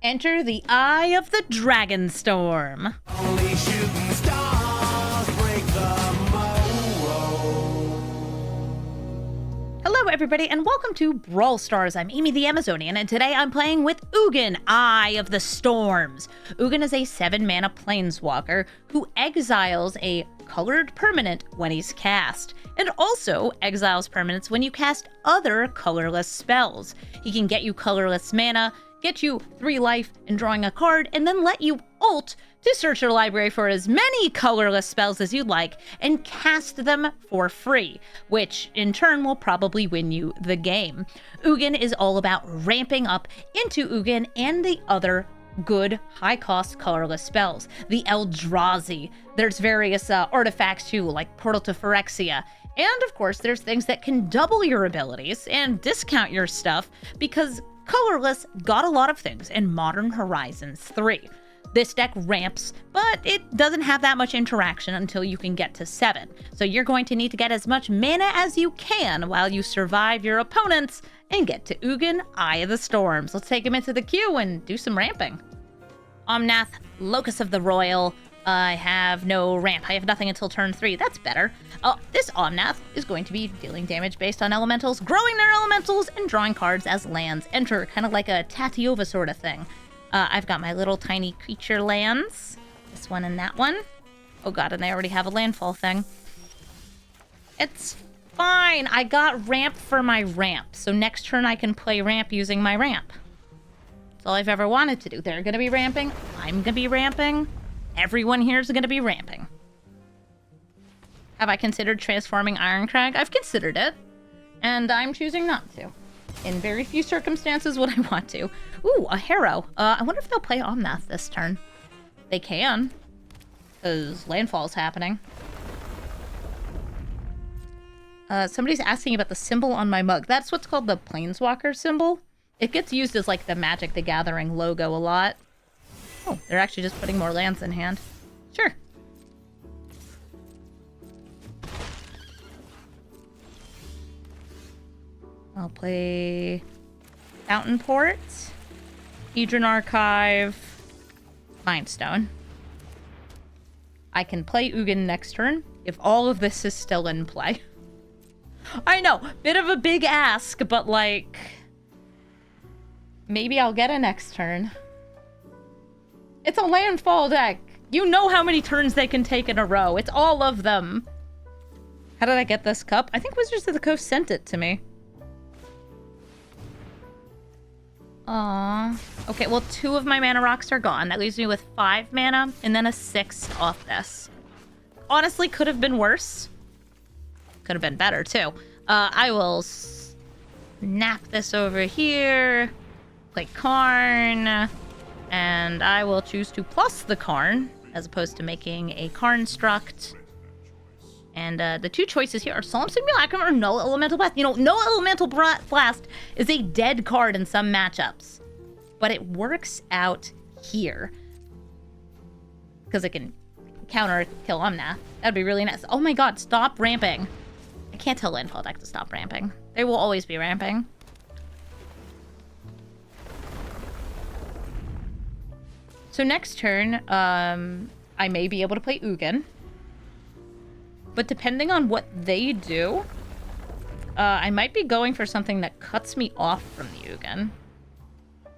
Enter the Eye of the Dragon Storm. Only shooting stars break the mold. Hello everybody and welcome to Brawl Stars. I'm Amy the Amazonian and today I'm playing with Ugin, Eye of the Storms. Ugin is a 7-mana planeswalker who exiles a colored permanent when he's cast, and also exiles permanents when you cast other colorless spells. He can get you colorless mana, get you 3 life and drawing a card, and then let you ult to search your library for as many colorless spells as you'd like and cast them for free, which in turn will probably win you the game. Ugin is all about ramping up into Ugin and the other good high-cost colorless spells. The Eldrazi. There's various artifacts too, like Portal to Phyrexia. And of course, there's things that can double your abilities and discount your stuff because colorless got a lot of things in Modern Horizons 3. This deck ramps, but it doesn't have that much interaction until you can get to 7. So you're going to need to get as much mana as you can while you survive your opponents and get to Ugin, Eye of the Storms. Let's take him into the queue and do some ramping. Omnath, Locus of the Royal. I have no ramp. I have nothing until turn 3. That's better. This Omnath is going to be dealing damage based on elementals, growing their elementals, and drawing cards as lands enter, kind of like a Tatiova sort of thing. I've got my little tiny creature lands. This one and that one. Oh god, and I already have a landfall thing. It's fine. I got ramp for my ramp. So next turn I can play ramp using my ramp. That's all I've ever wanted to do. They're going to be ramping. I'm going to be ramping. Everyone here is going to be ramping. Have I considered transforming Ironcrag? I've considered it. And I'm choosing not to. In very few circumstances would I want to. Ooh, a Harrow. I wonder if they'll play Omnath this turn. They can. Because landfall's happening. Somebody's asking about the symbol on my mug. That's what's called the Planeswalker symbol. It gets used as like the Magic the Gathering logo a lot. Oh, they're actually just putting more lands in hand. Sure. I'll play Fountain Port, Hedron Archive, Mindstone. I can play Ugin next turn if all of this is still in play. I know, bit of a big ask, but like, maybe I'll get a next turn. It's a landfall deck. You know how many turns they can take in a row. It's all of them. How did I get this cup? I think Wizards of the Coast sent it to me. Aww. Okay, well, 2 of my mana rocks are gone. That leaves me with 5 mana and then a 6th off this. Honestly, could have been worse. Could have been better, too. I will snap this over here. Play Karn. And I will choose to plus the Karn, as opposed to making a Karnstruct. And the 2 choices here are Solemn Simulacrum or Null Elemental Blast. You know, Null Elemental Blast is a dead card in some matchups. But it works out here. Because it can counter kill Omnath. That'd be really nice. Oh my god, stop ramping. I can't tell landfall deck to stop ramping. They will always be ramping. So next turn, I may be able to play Ugin. But depending on what they do, I might be going for something that cuts me off from the Ugin.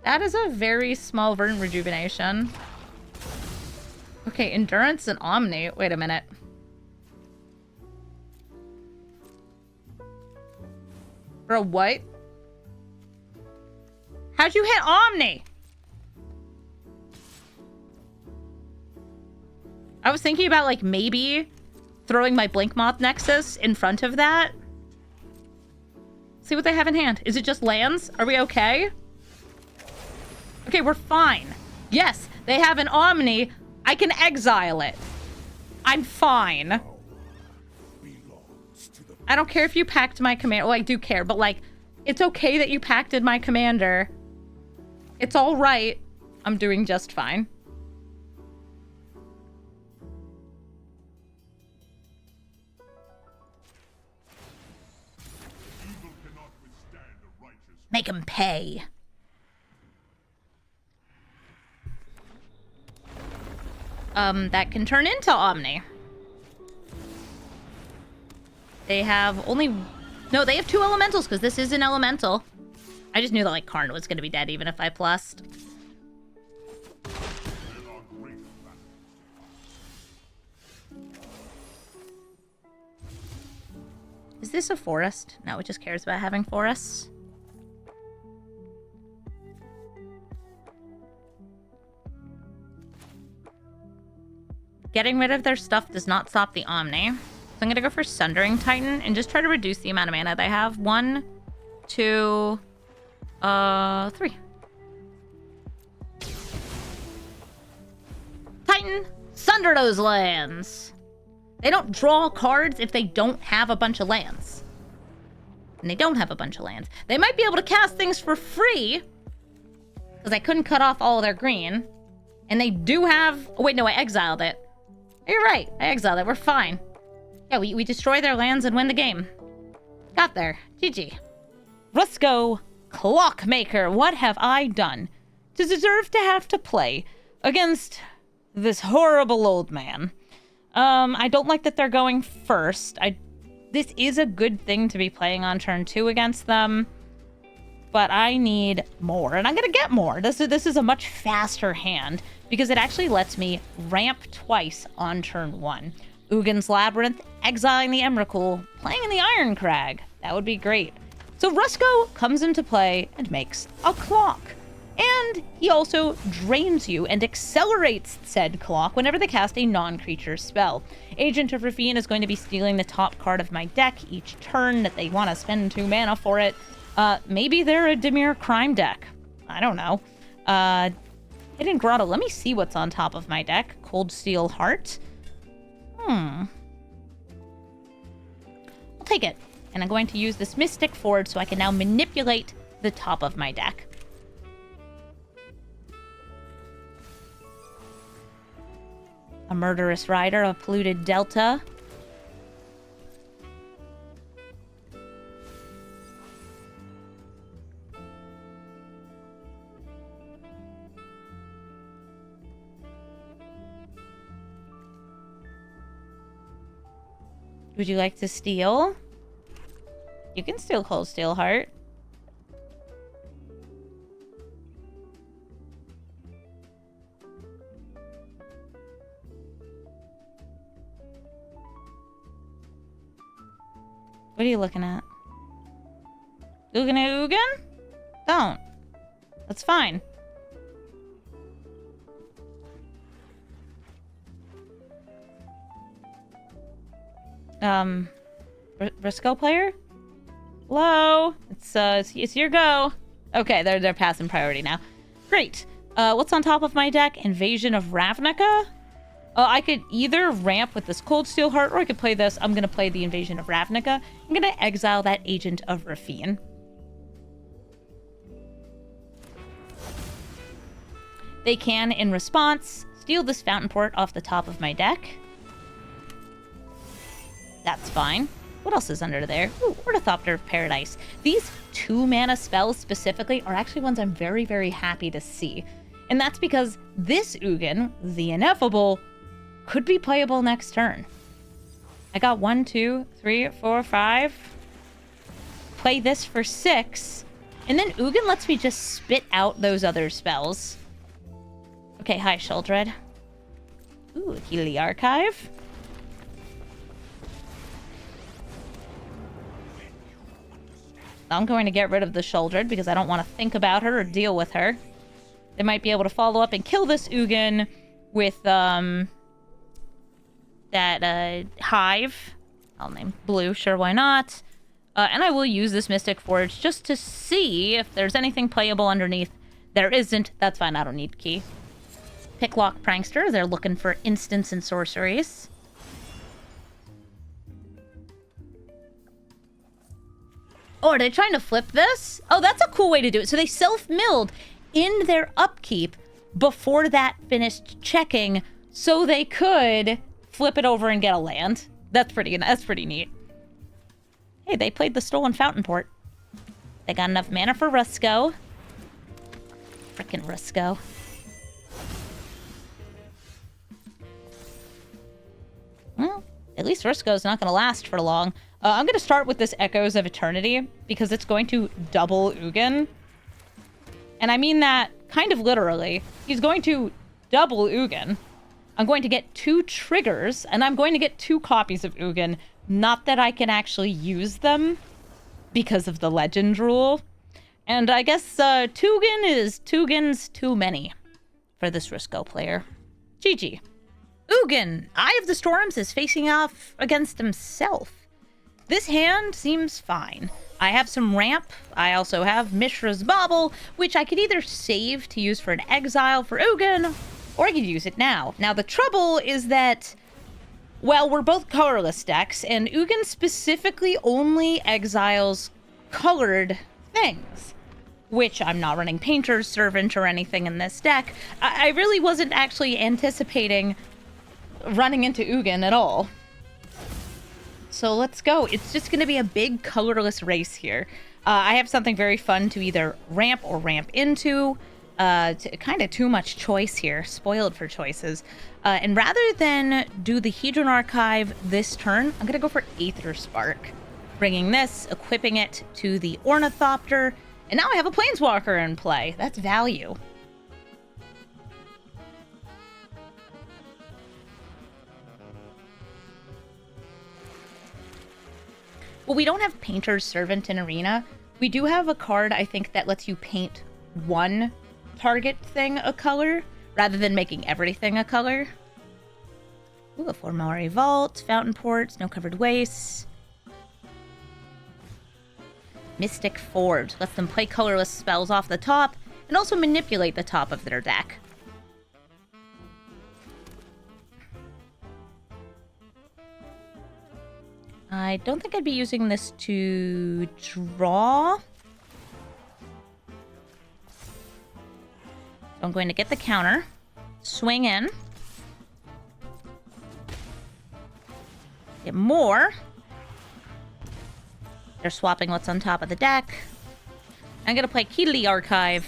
That is a very small Verdant Rejuvenation. Okay, Endurance and Omni. Wait a minute. Bro, what? How'd you hit Omni? I was thinking about, like, maybe throwing my Blinkmoth Nexus in front of that. See what they have in hand. Is it just lands? Are we okay? Okay, we're fine. Yes, they have an Omni. I can exile it. I'm fine. I don't care if you packed my commander. Well, I do care, but, like, it's okay that you packed my commander. It's all right. I'm doing just fine. Make him pay. that can turn into Omni. They have only... No, they have 2 elementals, because this is an elemental. I just knew that, like, Karn was going to be dead, even if I plussed. Is this a forest? No, it just cares about having forests. Getting rid of their stuff does not stop the Omni. So I'm gonna go for Sundering Titan and just try to reduce the amount of mana they have. 1, 2, 3. Titan, sunder those lands. They don't draw cards if they don't have a bunch of lands. And they don't have a bunch of lands. They might be able to cast things for free, because I couldn't cut off all their green. And they do have... Oh, wait, no, I exiled it. You're right, I exiled it. We're fine. Yeah, we destroy their lands and win the game. Got there. GG. Rusko, Clockmaker, what have I done to deserve to have to play against this horrible old man? I don't like that they're going first. This is a good thing to be playing on turn 2 against them, but I need more, and I'm gonna get more. This is a much faster hand because it actually lets me ramp twice on turn 1. Ugin's Labyrinth, exiling the Emrakul, playing in the Iron Crag. That would be great. So Rusko comes into play and makes a clock. And he also drains you and accelerates said clock whenever they cast a non-creature spell. Agent of Rafine is going to be stealing the top card of my deck each turn that they want to spend 2 mana for it. Maybe they're a Dimir Crime deck. I don't know. Hidden Grotto. Let me see what's on top of my deck. Cold Steel Heart. I'll take it. And I'm going to use this Mystic Forge so I can now manipulate the top of my deck. A Murderous Rider, a Polluted Delta. Would you like to steal? You can steal Cold Steel Heart. What are you looking at? Ugin? Don't. That's fine. Rusko player? Hello? It's your go. Okay, they're passing priority now. Great. What's on top of my deck? Invasion of Ravnica? I could either ramp with this Cold Steel Heart, or I could play this. I'm gonna play the Invasion of Ravnica. I'm gonna exile that Agent of Rafine. They can, in response, steal this Fountain Port off the top of my deck. That's fine. What else is under there? Ooh, Ornithopter of Paradise. These 2 mana spells specifically are actually ones I'm very, very happy to see. And that's because this Ugin, the Ineffable, could be playable next turn. I got 1, 2, 3, 4, 5. Play this for 6. And then Ugin lets me just spit out those other spells. Okay, hi, Sheoldred. Ooh, Healy Archive. I'm going to get rid of the Sheoldred because I don't want to think about her or deal with her. They might be able to follow up and kill this Ugin with, that Hive. I'll name Blue, sure, why not? And I will use this Mystic Forge just to see if there's anything playable underneath. There isn't. That's fine, I don't need key. Picklock Prankster, they're looking for instants and sorceries. Oh, are they trying to flip this? Oh, that's a cool way to do it. So they self-milled in their upkeep before that finished checking so they could flip it over and get a land. That's pretty neat. Hey, they played the Stolen Fountain Port. They got enough mana for Rusko. Frickin' Rusko. At least Rusko's not going to last for long. I'm going to start with this Echoes of Eternity because it's going to double Ugin. And I mean that kind of literally. He's going to double Ugin. I'm going to get 2 triggers, and I'm going to get 2 copies of Ugin. Not that I can actually use them because of the legend rule. And I guess Tugin is Tugin's too many for this Rusko player. GG. Ugin, Eye of the Storms, is facing off against himself. This hand seems fine. I have some ramp. I also have Mishra's Bauble, which I could either save to use for an Exile for Ugin, or I could use it now. Now, the trouble is that, well, we're both colorless decks, and Ugin specifically only exiles colored things, which I'm not running Painter's Servant or anything in this deck. I really wasn't actually anticipating running into Ugin at all. So let's go. It's just going to be a big colorless race here. I have something very fun to either ramp or ramp into. Kind of too much choice here. Spoiled for choices. And rather than do the Hedron Archive this turn, I'm going to go for Aether Spark. Bringing this, equipping it to the Ornithopter, and now I have a Planeswalker in play. That's value. Well, we don't have Painter's Servant in Arena. We do have a card, I think, that lets you paint one target thing a color, rather than making everything a color. Ooh, a Formari Vault, Fountain Port, Snow-Covered Wastes. Mystic Forge lets them play colorless spells off the top, and also manipulate the top of their deck. I don't think I'd be using this to draw. So I'm going to get the counter, swing in, get more. They're swapping what's on top of the deck. I'm going to play Key to the Archive,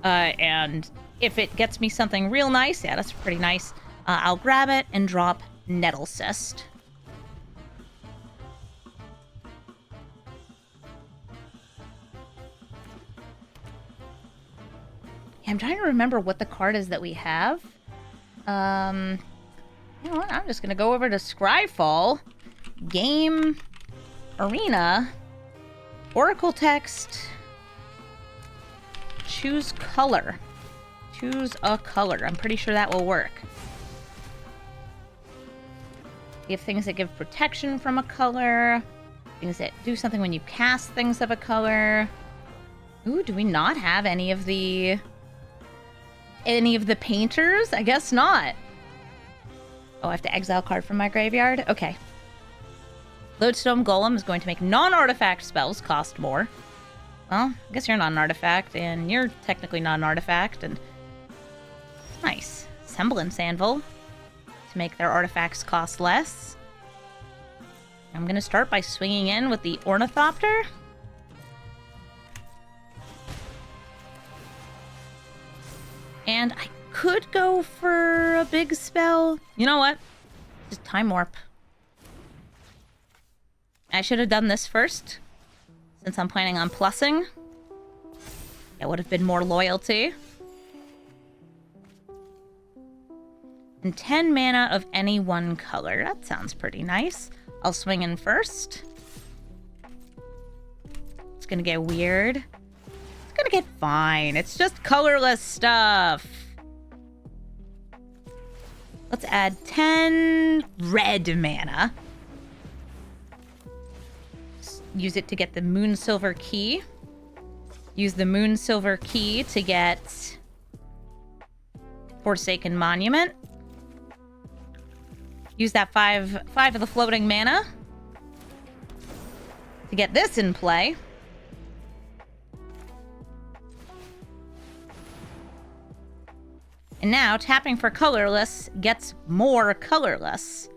and if it gets me something real nice, yeah, that's pretty nice, I'll grab it and drop Nettle Cyst. I'm trying to remember what the card is that we have. You know what? I'm just going to go over to Scryfall, Game, Arena, Oracle Text, choose color. Choose a color. I'm pretty sure that will work. We have things that give protection from a color, things that do something when you cast things of a color. Ooh, do we not have any of the painters? I guess not. Oh, I have to exile a card from my graveyard? Okay. Lodestone Golem is going to make non-artifact spells cost more. Well, I guess you're not an artifact, and you're technically not an artifact, and... Nice. Semblance Anvil to make their artifacts cost less. I'm going to start by swinging in with the Ornithopter. And I could go for a big spell. You know what? Just Time Warp. I should have done this first, since I'm planning on plussing. It would have been more loyalty. And 10 mana of any one color. That sounds pretty nice. I'll swing in first. It's gonna get weird. It's gonna get fine. It's just colorless stuff. Let's add 10 red mana. Use it to get the Moonsilver Key. Use the Moonsilver Key to get Forsaken Monument. Use that five of the floating mana to get this in play. And now, tapping for colorless gets more colorless.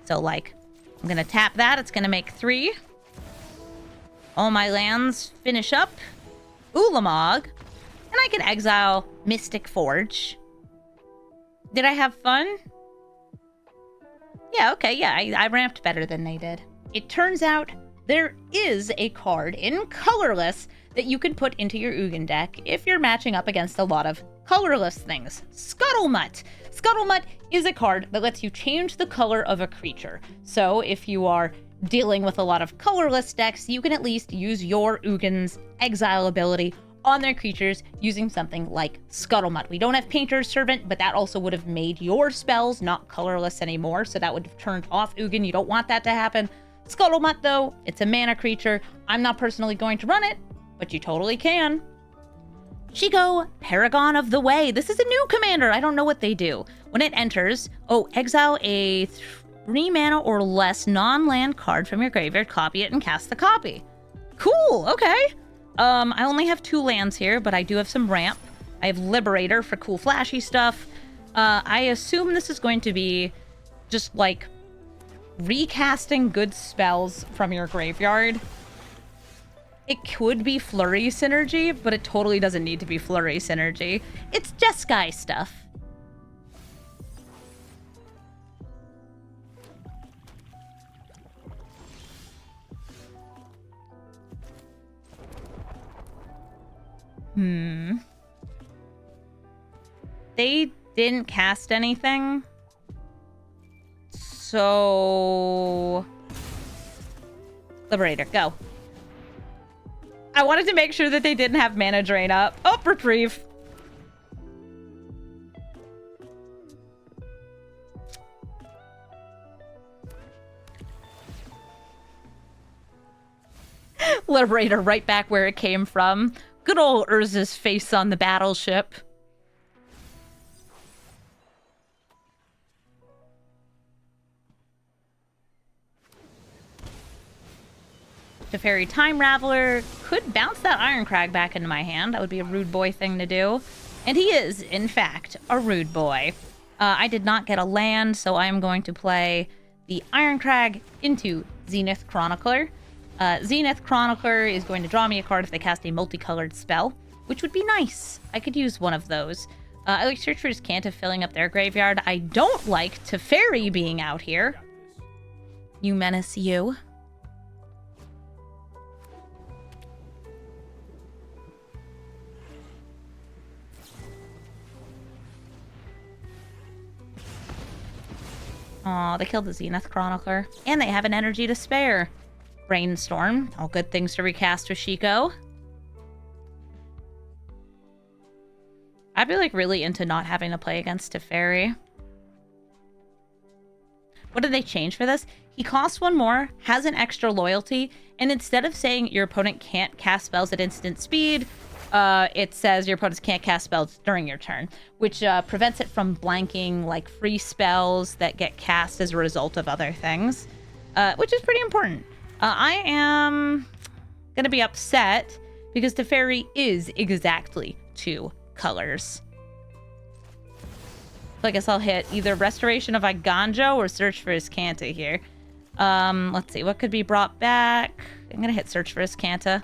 So, like, I'm going to tap that. It's going to make 3. All my lands finish up. Ulamog. And I can exile Mystic Forge. Did I have fun? Yeah, okay, yeah, I ramped better than they did. It turns out there is a card in colorless that you can put into your Ugin deck if you're matching up against a lot of colorless things. Scuttlemutt. Scuttlemutt is a card that lets you change the color of a creature. So if you are dealing with a lot of colorless decks, you can at least use your Ugin's Exile ability on their creatures using something like Scuttlemutt. We don't have Painter's Servant, but that also would have made your spells not colorless anymore, so that would have turned off Ugin. You don't want that to happen. Scuttlemutt, though, it's a mana creature. I'm not personally going to run it, but you totally can. Shiko, Paragon of the Way. This is a new commander. I don't know what they do. When it enters, exile a 3 mana or less non-land card from your graveyard, copy it, and cast the copy. Cool, okay. I only have 2 lands here, but I do have some ramp. I have Liberator for cool flashy stuff. I assume this is going to be just like recasting good spells from your graveyard. It could be Flurry Synergy, but it totally doesn't need to be Flurry Synergy. It's Jeskai stuff. They didn't cast anything. So... Liberator, go. I wanted to make sure that they didn't have mana drain up. Oh, reprieve. Liberator right back where it came from. Good old Urza's face on the battleship. Teferi Time Raveler could bounce that Ironcrag back into my hand. That would be a rude boy thing to do. And he is, in fact, a rude boy. I did not get a land, so I am going to play the Ironcrag into Zenith Chronicler. Zenith Chronicler is going to draw me a card if they cast a multicolored spell, which would be nice. I could use one of those. I like Searcher's Cant of filling up their graveyard. I don't like Teferi being out here. You menace, you. Aw, they killed the Zenith Chronicler. And they have an energy to spare. Brainstorm. All good things to recast with Shiko. I'd be like really into not having to play against Teferi. What did they change for this? He costs 1 more, has an extra loyalty, and instead of saying your opponent can't cast spells at instant speed, it says your opponents can't cast spells during your turn, which prevents it from blanking like free spells that get cast as a result of other things, which is pretty important. I am gonna be upset because Teferi is exactly 2 colors. So I guess I'll hit either Restoration of Iganjo or Search for Iskanta here. Let's see, what could be brought back? I'm gonna hit Search for Iskanta.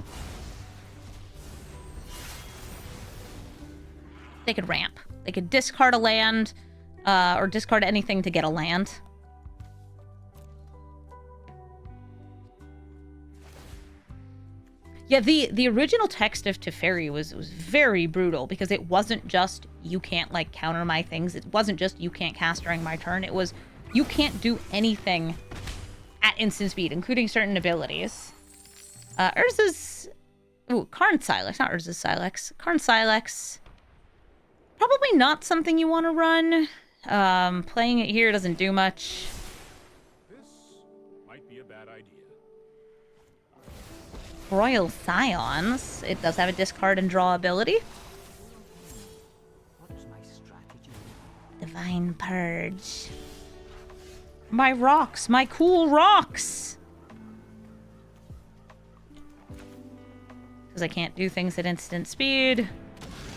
They could ramp. They could discard a land, or discard anything to get a land. Yeah, the original text of Teferi was very brutal because it wasn't just you can't like counter my things. It wasn't just you can't cast during my turn. It was you can't do anything at instant speed, including certain abilities. Urza's... Ooh, Karn Silex, not Urza's Silex. Karn Silex. Probably not something you want to run. Playing it here doesn't do much. This might be a bad idea. Royal Scions. It does have a discard and draw ability. What is my strategy? Divine Purge. My rocks, my cool rocks. Because I can't do things at instant speed,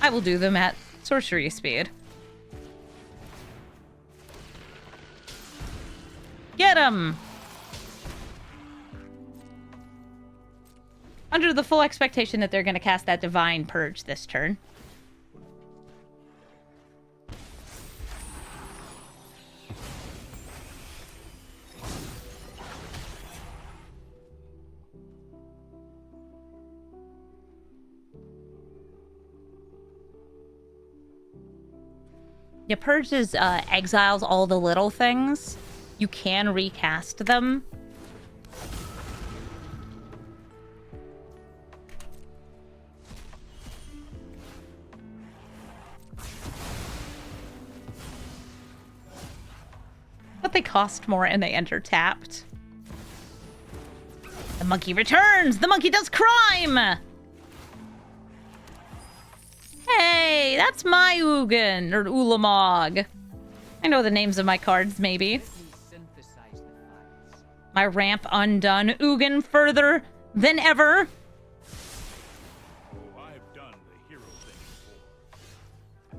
I will do them at sorcery speed. Get him! Under the full expectation that they're going to cast that Divine Purge this turn. Yeah, purges exiles all the little things. You can recast them. But they cost more and they enter tapped. The monkey returns! The monkey does crime! Hey, that's my Ugin, or Ulamog. I know the names of my cards, maybe. My ramp undone. Ugin further than ever. Oh, I've done the hero thing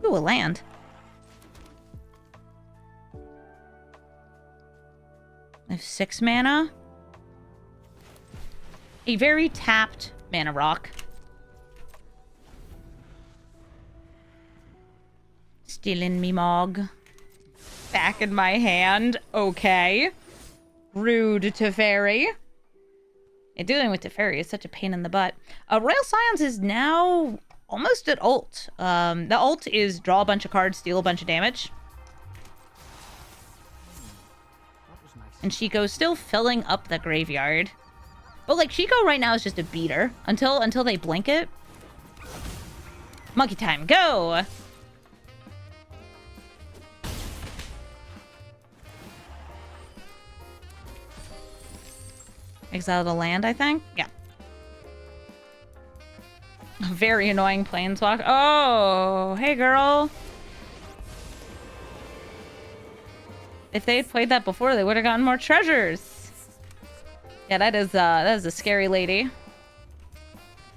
before. Ooh, a land. I have 6 mana. A very tapped mana rock. Stealing me Mog. Back in my hand. Okay. Rude Teferi. Yeah, dealing with Teferi is such a pain in the butt. Royal Scions is now almost at ult. The ult is draw a bunch of cards, steal a bunch of damage. And Shiko's still filling up the graveyard. But like Shiko right now is just a beater. Until they blink it. Monkey time, go! Exile the land, I think? Yeah. Very annoying planeswalk. Oh, hey girl. If they had played that before, they would have gotten more treasures. Yeah, that is a scary lady.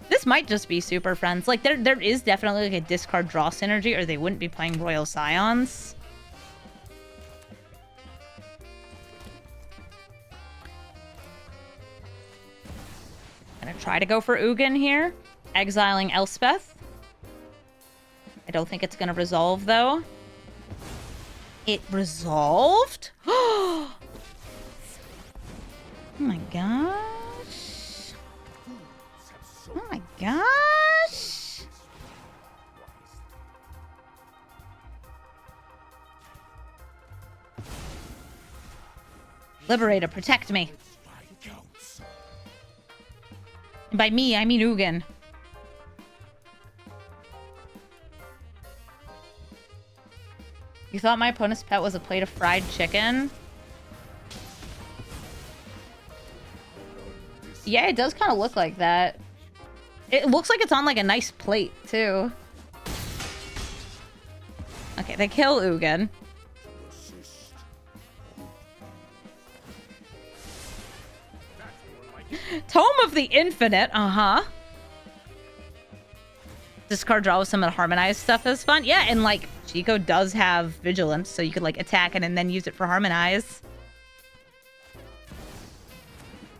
This might just be Super Friends. Like, there is definitely like a discard draw synergy, or they wouldn't be playing Royal Scions. Gonna try to go for Ugin here. Exiling Elspeth. I don't think it's gonna resolve, though. It resolved? Oh my gosh. Oh my gosh. Liberator, protect me. And by me, I mean Ugin. You thought my opponent's pet was a plate of fried chicken? Yeah, it does kind of look like that. It looks like it's on like a nice plate, too. Okay, they kill Ugin. Tome of the Infinite, uh-huh. Discard draw with some of the harmonized stuff is fun. Yeah, and like, Shiko does have Vigilance, so you could like attack it and then use it for harmonize.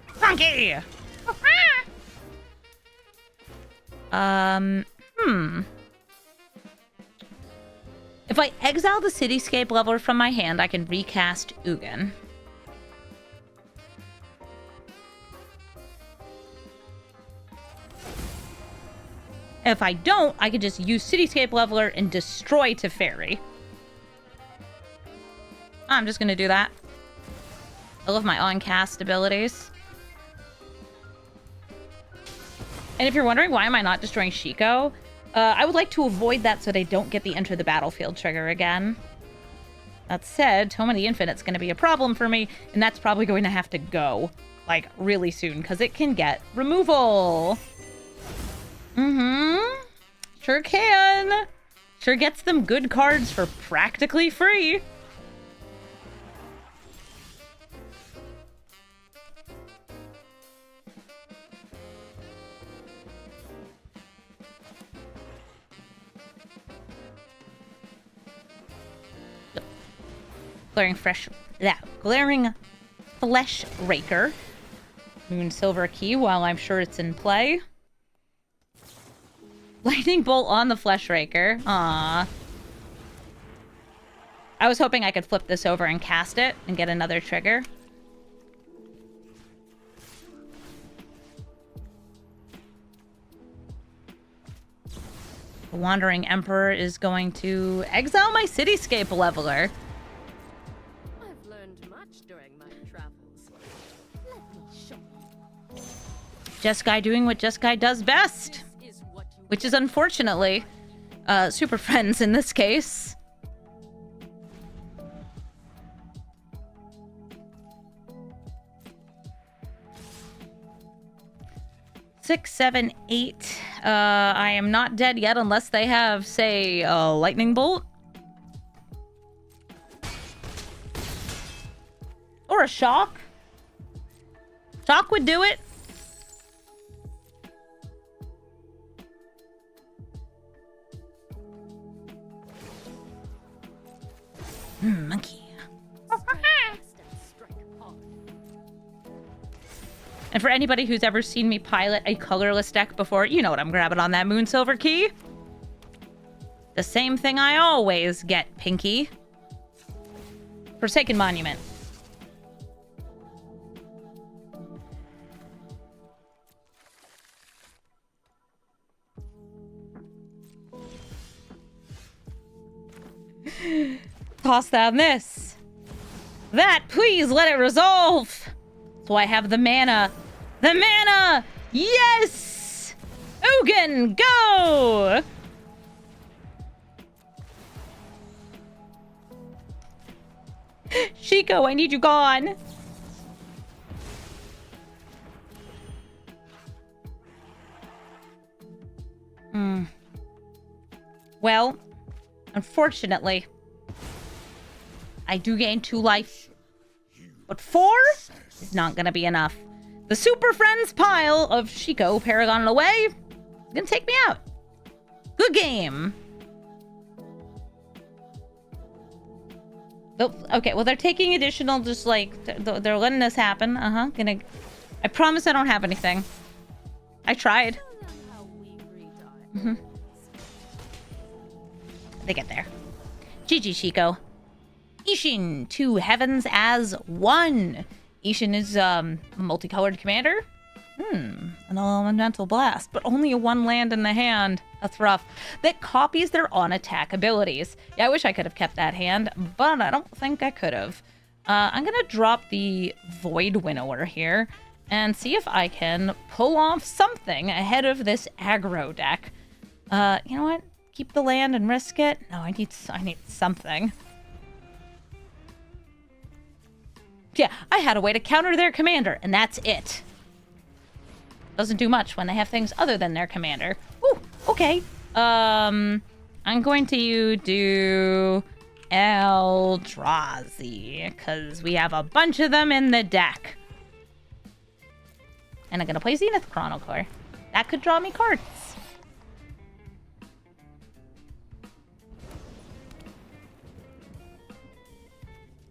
Funky! If I exile the Cityscape Leveler from my hand, I can recast Ugin. If I don't, I could just use Cityscape Leveler and destroy Teferi. I'm just gonna do that. I love my on-cast abilities. And if you're wondering why am I not destroying Shiko, I would like to avoid that so they don't get the Enter the Battlefield trigger again. That said, Tome of the Infinite's gonna be a problem for me, and that's probably going to have to go, like, really soon, because it can get removal. Mm-hmm. Sure can. Sure gets them good cards for practically free. Glaring Flesh Raker. Moon Silver Key while I'm sure it's in play. Lightning Bolt on the Flesh Raker. Aww. I was hoping I could flip this over and cast it and get another trigger. The Wandering Emperor is going to exile my Cityscape Leveler. I've learned much during my travels. Let me show you. Jeskai doing what Jeskai does best, This is what you which is unfortunately Super Friends in this case. Six, seven, eight. I am not dead yet unless they have, say, a lightning bolt. Or a shock. Shock would do it. Monkey. strike hard. And for anybody who's ever seen me pilot a colorless deck before, you know what I'm grabbing on that Moonsilver key. The same thing I always get, Pinky. Forsaken Monument. Toss down this. That, please let it resolve. So I have the mana. The mana! Yes! Ugin, go! Shiko, I need you gone. Well, unfortunately, I do gain 2 life. But 4 is not gonna be enough. The Super Friends pile of Shiko, Paragon and away, is gonna take me out. Good game. Oh, okay, well, they're taking additional, just like, they're letting this happen. I promise I don't have anything. I tried. Tell them how we greet our They get there. GG, Shiko. Isshin, 2 heavens as 1. Isshin is a multicolored commander. An elemental blast, but only a 1 land in the hand. That's rough. That copies their on-attack abilities. Yeah, I wish I could have kept that hand, but I don't think I could have. I'm gonna drop the Void Winnower here and see if I can pull off something ahead of this aggro deck. You know what? Keep the land and risk it? No, I need something. Yeah, I had a way to counter their commander, and that's it. Doesn't do much when they have things other than their commander. Ooh, okay. I'm going to do Eldrazi, because we have a bunch of them in the deck. And I'm going to play Zenith Chronicler. That could draw me cards.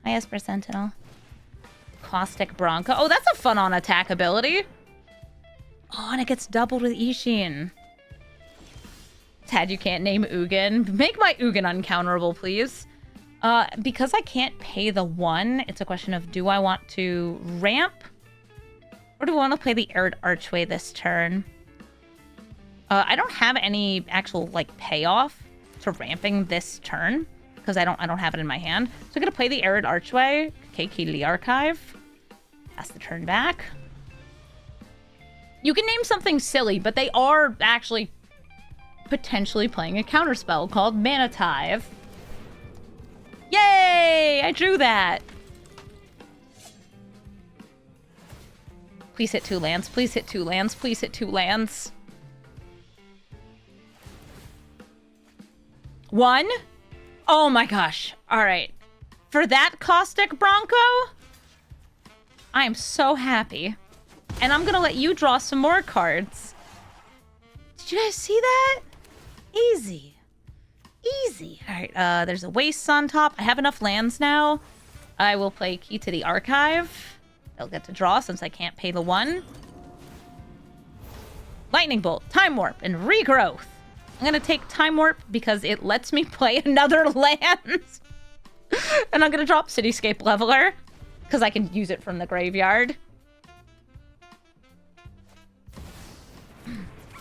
Hi, Esper Sentinel. Caustic Bronco. Oh, that's a fun on-attack ability. Oh, and it gets doubled with Isshin. Tad, you can't name Ugin. Make my Ugin uncounterable, please. Because I can't pay the 1, it's a question of, do I want to ramp? Or do I want to play the Arid Archway this turn? I don't have any actual, like, payoff to ramping this turn, because I don't have it in my hand. So I'm going to play the Arid Archway. Okay, key to the archive. Pass the turn back. You can name something silly, but they are actually potentially playing a counterspell called Mana Tithe. Yay! I drew that. Please hit 2 lands. Please hit 2 lands. Please hit 2 lands. 1? Oh my gosh. All right. For that Caustic Bronco, I am so happy. And I'm going to let you draw some more cards. Did you guys see that? Easy. Easy. All right, there's a Wastes on top. I have enough lands now. I will play Key to the Archive. They'll get to draw since I can't pay the 1. Lightning Bolt, Time Warp, and Regrowth. I'm going to take Time Warp because it lets me play another land. And I'm going to drop Cityscape Leveler because I can use it from the graveyard.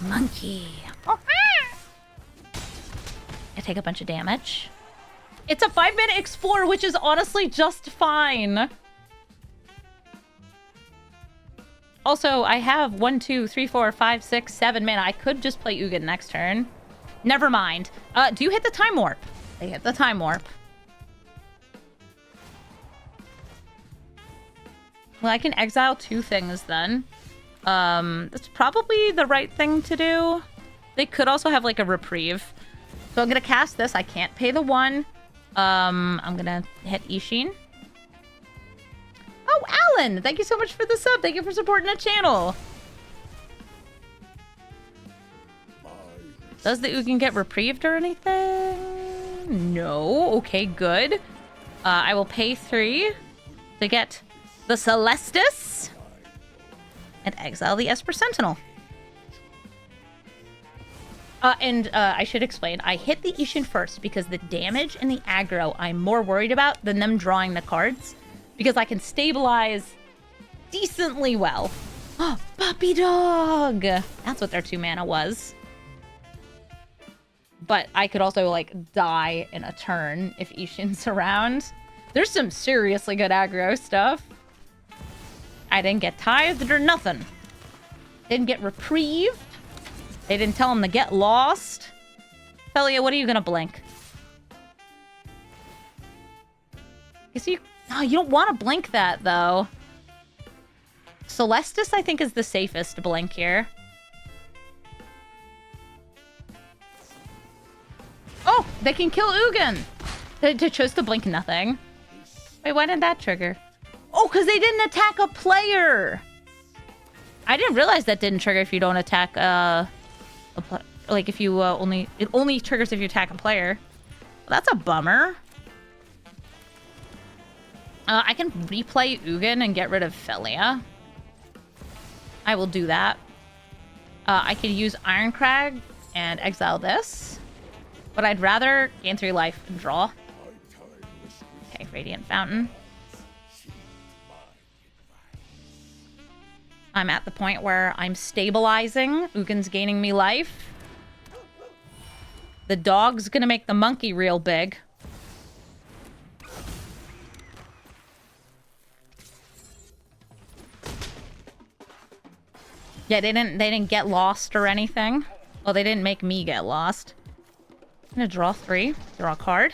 Monkey. I take a bunch of damage. It's a 5-minute explore, which is honestly just fine. Also, I have 1, 2, 3, 4, 5, 6, 7 mana. I could just play Ugin next turn. Never mind. Do you hit the Time Warp? They hit the Time Warp. Well, I can exile 2 things then. That's probably the right thing to do. They could also have like a reprieve. So I'm gonna cast this. I can't pay the 1. I'm gonna hit Isshin. Oh, Alan! Thank you so much for the sub. Thank you for supporting the channel. Does the Ugin get reprieved or anything? No. Okay, good. I will pay 3 to get the Celestis and exile the Esper Sentinel. I should explain, I hit the Isshin first because the damage and the aggro I'm more worried about than them drawing the cards, because I can stabilize decently well. Oh, puppy dog! That's what their 2 mana was. But I could also, like, die in a turn if Isshin's around. There's some seriously good aggro stuff. I didn't get tithed or nothing. Didn't get reprieved. They didn't tell him to get lost. Felia, what are you gonna blink? Is you... No, you don't want to blink that, though. Celestis, I think, is the safest blink here. Oh, they can kill Ugin. They chose to blink nothing. Wait, why did that trigger? Oh, because they didn't attack a player. I didn't realize that didn't trigger if you don't attack like if you it only triggers if you attack a player. Well, that's a bummer. I can replay Ugin and get rid of Felia. I will do that. I could use Ironcrag and exile this. But I'd rather gain 3 life and draw. Okay, Radiant Fountain. I'm at the point where I'm stabilizing. Ugin's gaining me life. The dog's gonna make the monkey real big. Yeah, they didn't get lost or anything. Well, they didn't make me get lost. I'm gonna draw 3. Draw a card.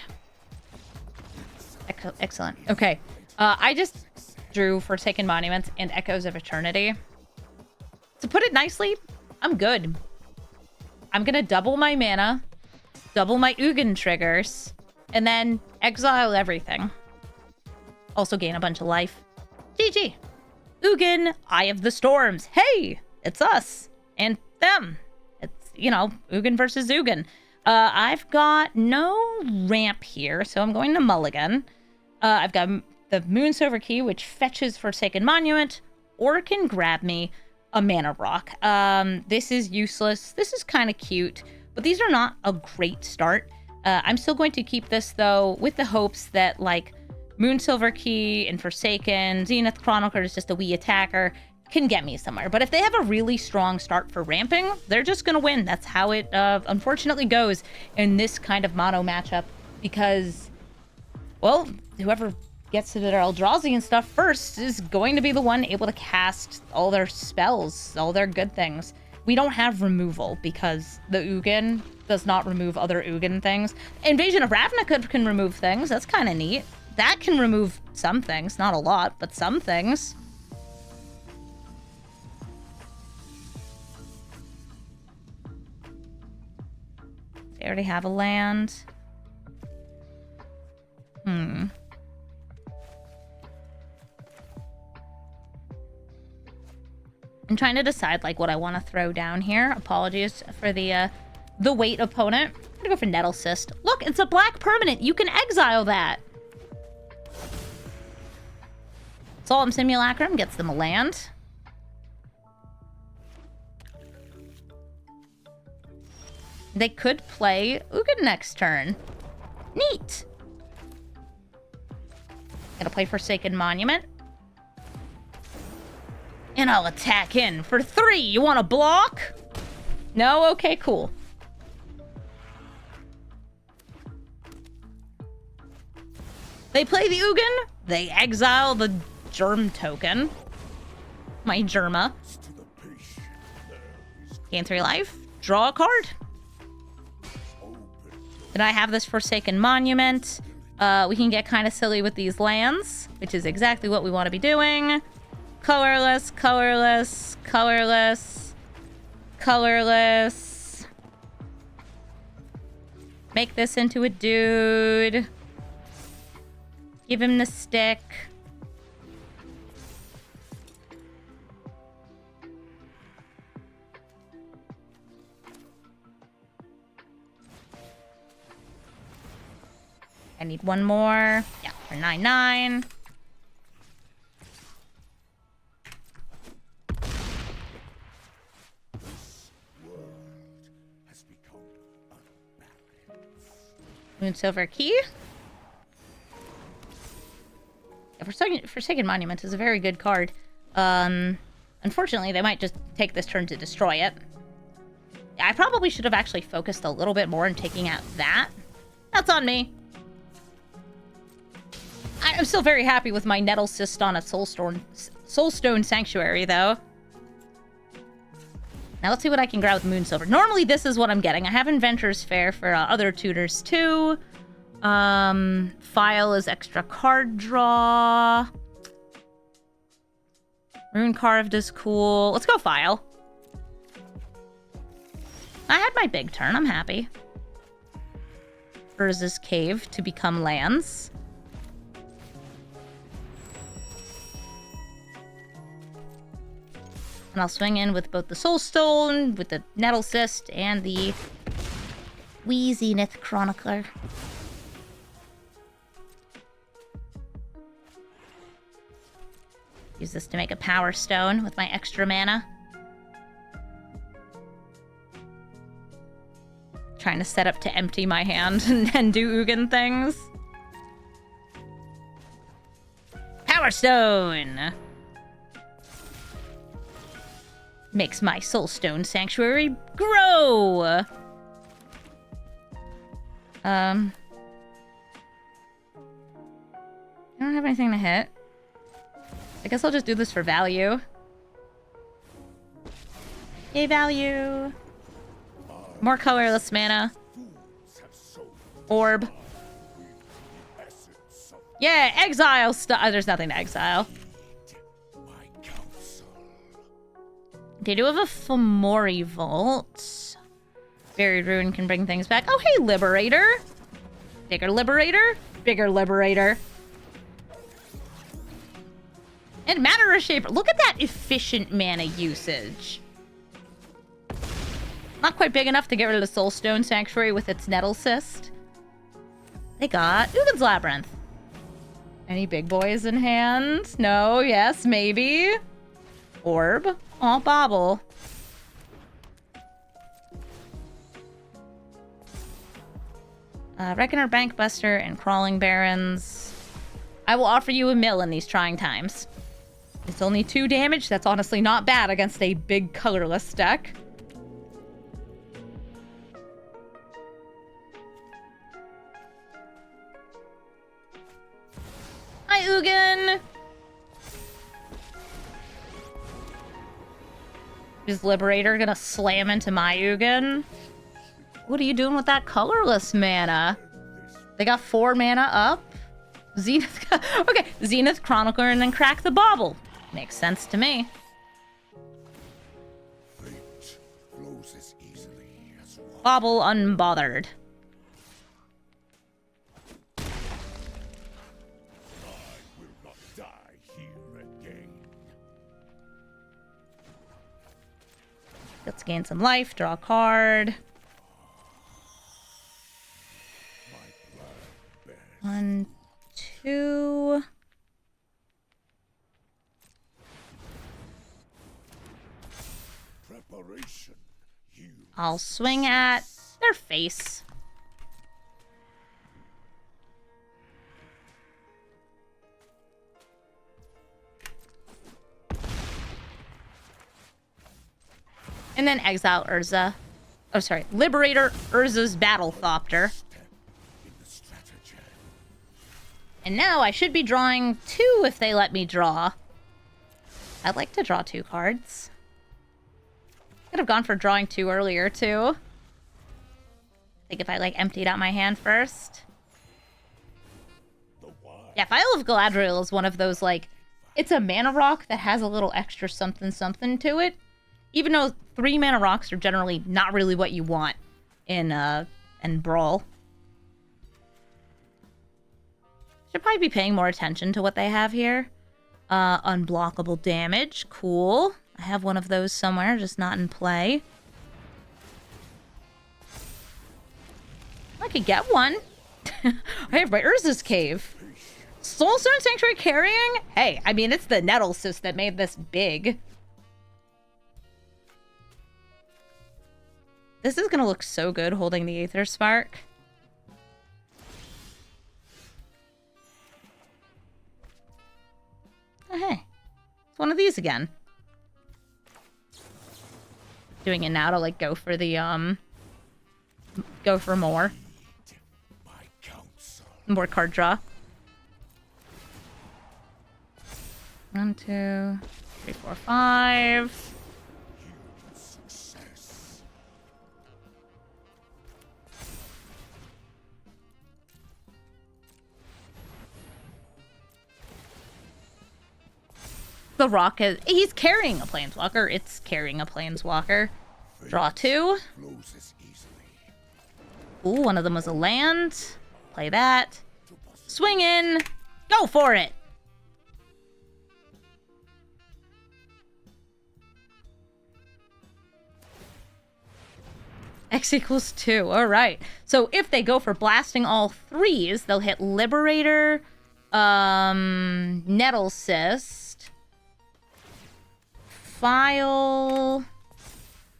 Excellent. Okay. I just drew Forsaken Monuments and Echoes of Eternity. To put it nicely, I'm good. I'm gonna double my mana, double my Ugin triggers, and then exile everything. Also gain a bunch of life. GG. Ugin, Eye of the Storms. Hey, it's us and them. It's, you know, Ugin versus Ugin. I've got no ramp here, so I'm going to mulligan. I've got the Moonsilver Key, which fetches Forsaken Monument, or can grab me a Mana Rock. This is useless. This is kind of cute, but these are not a great start. I'm still going to keep this, though, with the hopes that, like, Moonsilver Key and Forsaken, Zenith Chronicler is just a wee attacker, can get me somewhere. But if they have a really strong start for ramping, they're just going to win. That's how it unfortunately goes in this kind of mono matchup, because, well, whoever gets to their Eldrazi and stuff first is going to be the one able to cast all their spells, all their good things. We don't have removal because the Ugin does not remove other Ugin things. Invasion of Ravnica can remove things. That's kind of neat. That can remove some things. Not a lot, but some things. They already have a land. I'm trying to decide, like, what I want to throw down here. Apologies for the weight opponent. I'm gonna go for Nettle Cyst. Look, it's a black permanent. You can exile that. Solemn Simulacrum gets them a land. They could play Ugin next turn. Neat. Gonna play Forsaken Monument. And I'll attack in for 3. You want to block? No? Okay, cool. They play the Ugin. They exile the germ token. My Germa. Gain 3 life. Draw a card. Then I have this Forsaken Monument. We can get kind of silly with these lands, which is exactly what we want to be doing. Colorless, colorless, colorless, colorless. Make this into a dude. Give him the stick. I need one more. Yeah, for 9/9. Moonsilver Key. Yeah, Forsaken Monument is a very good card. Unfortunately, they might just take this turn to destroy it. I probably should have actually focused a little bit more on taking out that. That's on me. I'm still very happy with my Nettle Cyst on a Soulstone Sanctuary, though. Now let's see what I can grab with Moonsilver. Normally, this is what I'm getting. I have Inventor's Fair for other tutors, too. File is extra card draw. Rune Carved is cool. Let's go File. I had my big turn. I'm happy. Urza's Cave to become lands. And I'll swing in with both the Soulstone, with the Nettle Cyst, and the Zenith Chronicler. Use this to make a Power Stone with my extra mana. Trying to set up to empty my hand and do Ugin things. Power Stone! Makes my Soulstone Sanctuary grow! I don't have anything to hit. I guess I'll just do this for value. Yay, value! More colorless mana. Orb. Yeah, exile stuff. There's nothing to exile. They do have a Fomori Vault. Buried Ruin can bring things back. Oh, hey, Liberator. Bigger Liberator. Bigger Liberator. And Mana Reshaper. Look at that efficient mana usage. Not quite big enough to get rid of the Soulstone Sanctuary with its Nettle Cyst. They got Ugin's Labyrinth. Any big boys in hand? No, yes, maybe. Orb. Aw, Bobble. Reckoner, Bankbuster, and Crawling Barons. I will offer you a mill in these trying times. It's only 2 damage. That's honestly not bad against a big colorless deck. Hi, Ugin! Is Liberator gonna slam into my Ugin? What are you doing with that colorless mana? They got 4 mana up? Zenith... Okay, Zenith Chronicler and then crack the Bauble. Makes sense to me. Bauble unbothered. Let's gain some life, draw a card. 1, 2. I'll swing at their face. And then exile Urza. Oh, sorry. Liberator Urza's Battle Thopter. And now I should be drawing 2 if they let me draw. I'd like to draw 2 cards. Could have gone for drawing 2 earlier, too. I think if I, like, emptied out my hand first. Yeah, Vial of Galadriel is one of those, like, it's a mana rock that has a little extra something to it. Even though 3 mana rocks are generally not really what you want in Brawl. Should probably be paying more attention to what they have here. Unblockable damage. Cool. I have one of those somewhere, just not in play. I could get one. I have my Urza's Cave. Soulstone Sanctuary carrying? Hey, I mean, it's the Nettlesys that made this big. This is gonna look so good holding the Aether Spark. Oh, hey. It's one of these again. Doing it now to, like, go for the, go for more. More card draw. 1, 2, 3, 4, 5. The rock is... He's carrying a planeswalker. It's carrying a planeswalker. Draw 2. Ooh, one of them was a land. Play that. Swing in. Go for it. X equals 2. All right. So if they go for blasting all 3s, they'll hit Liberator, Nettlesist, File,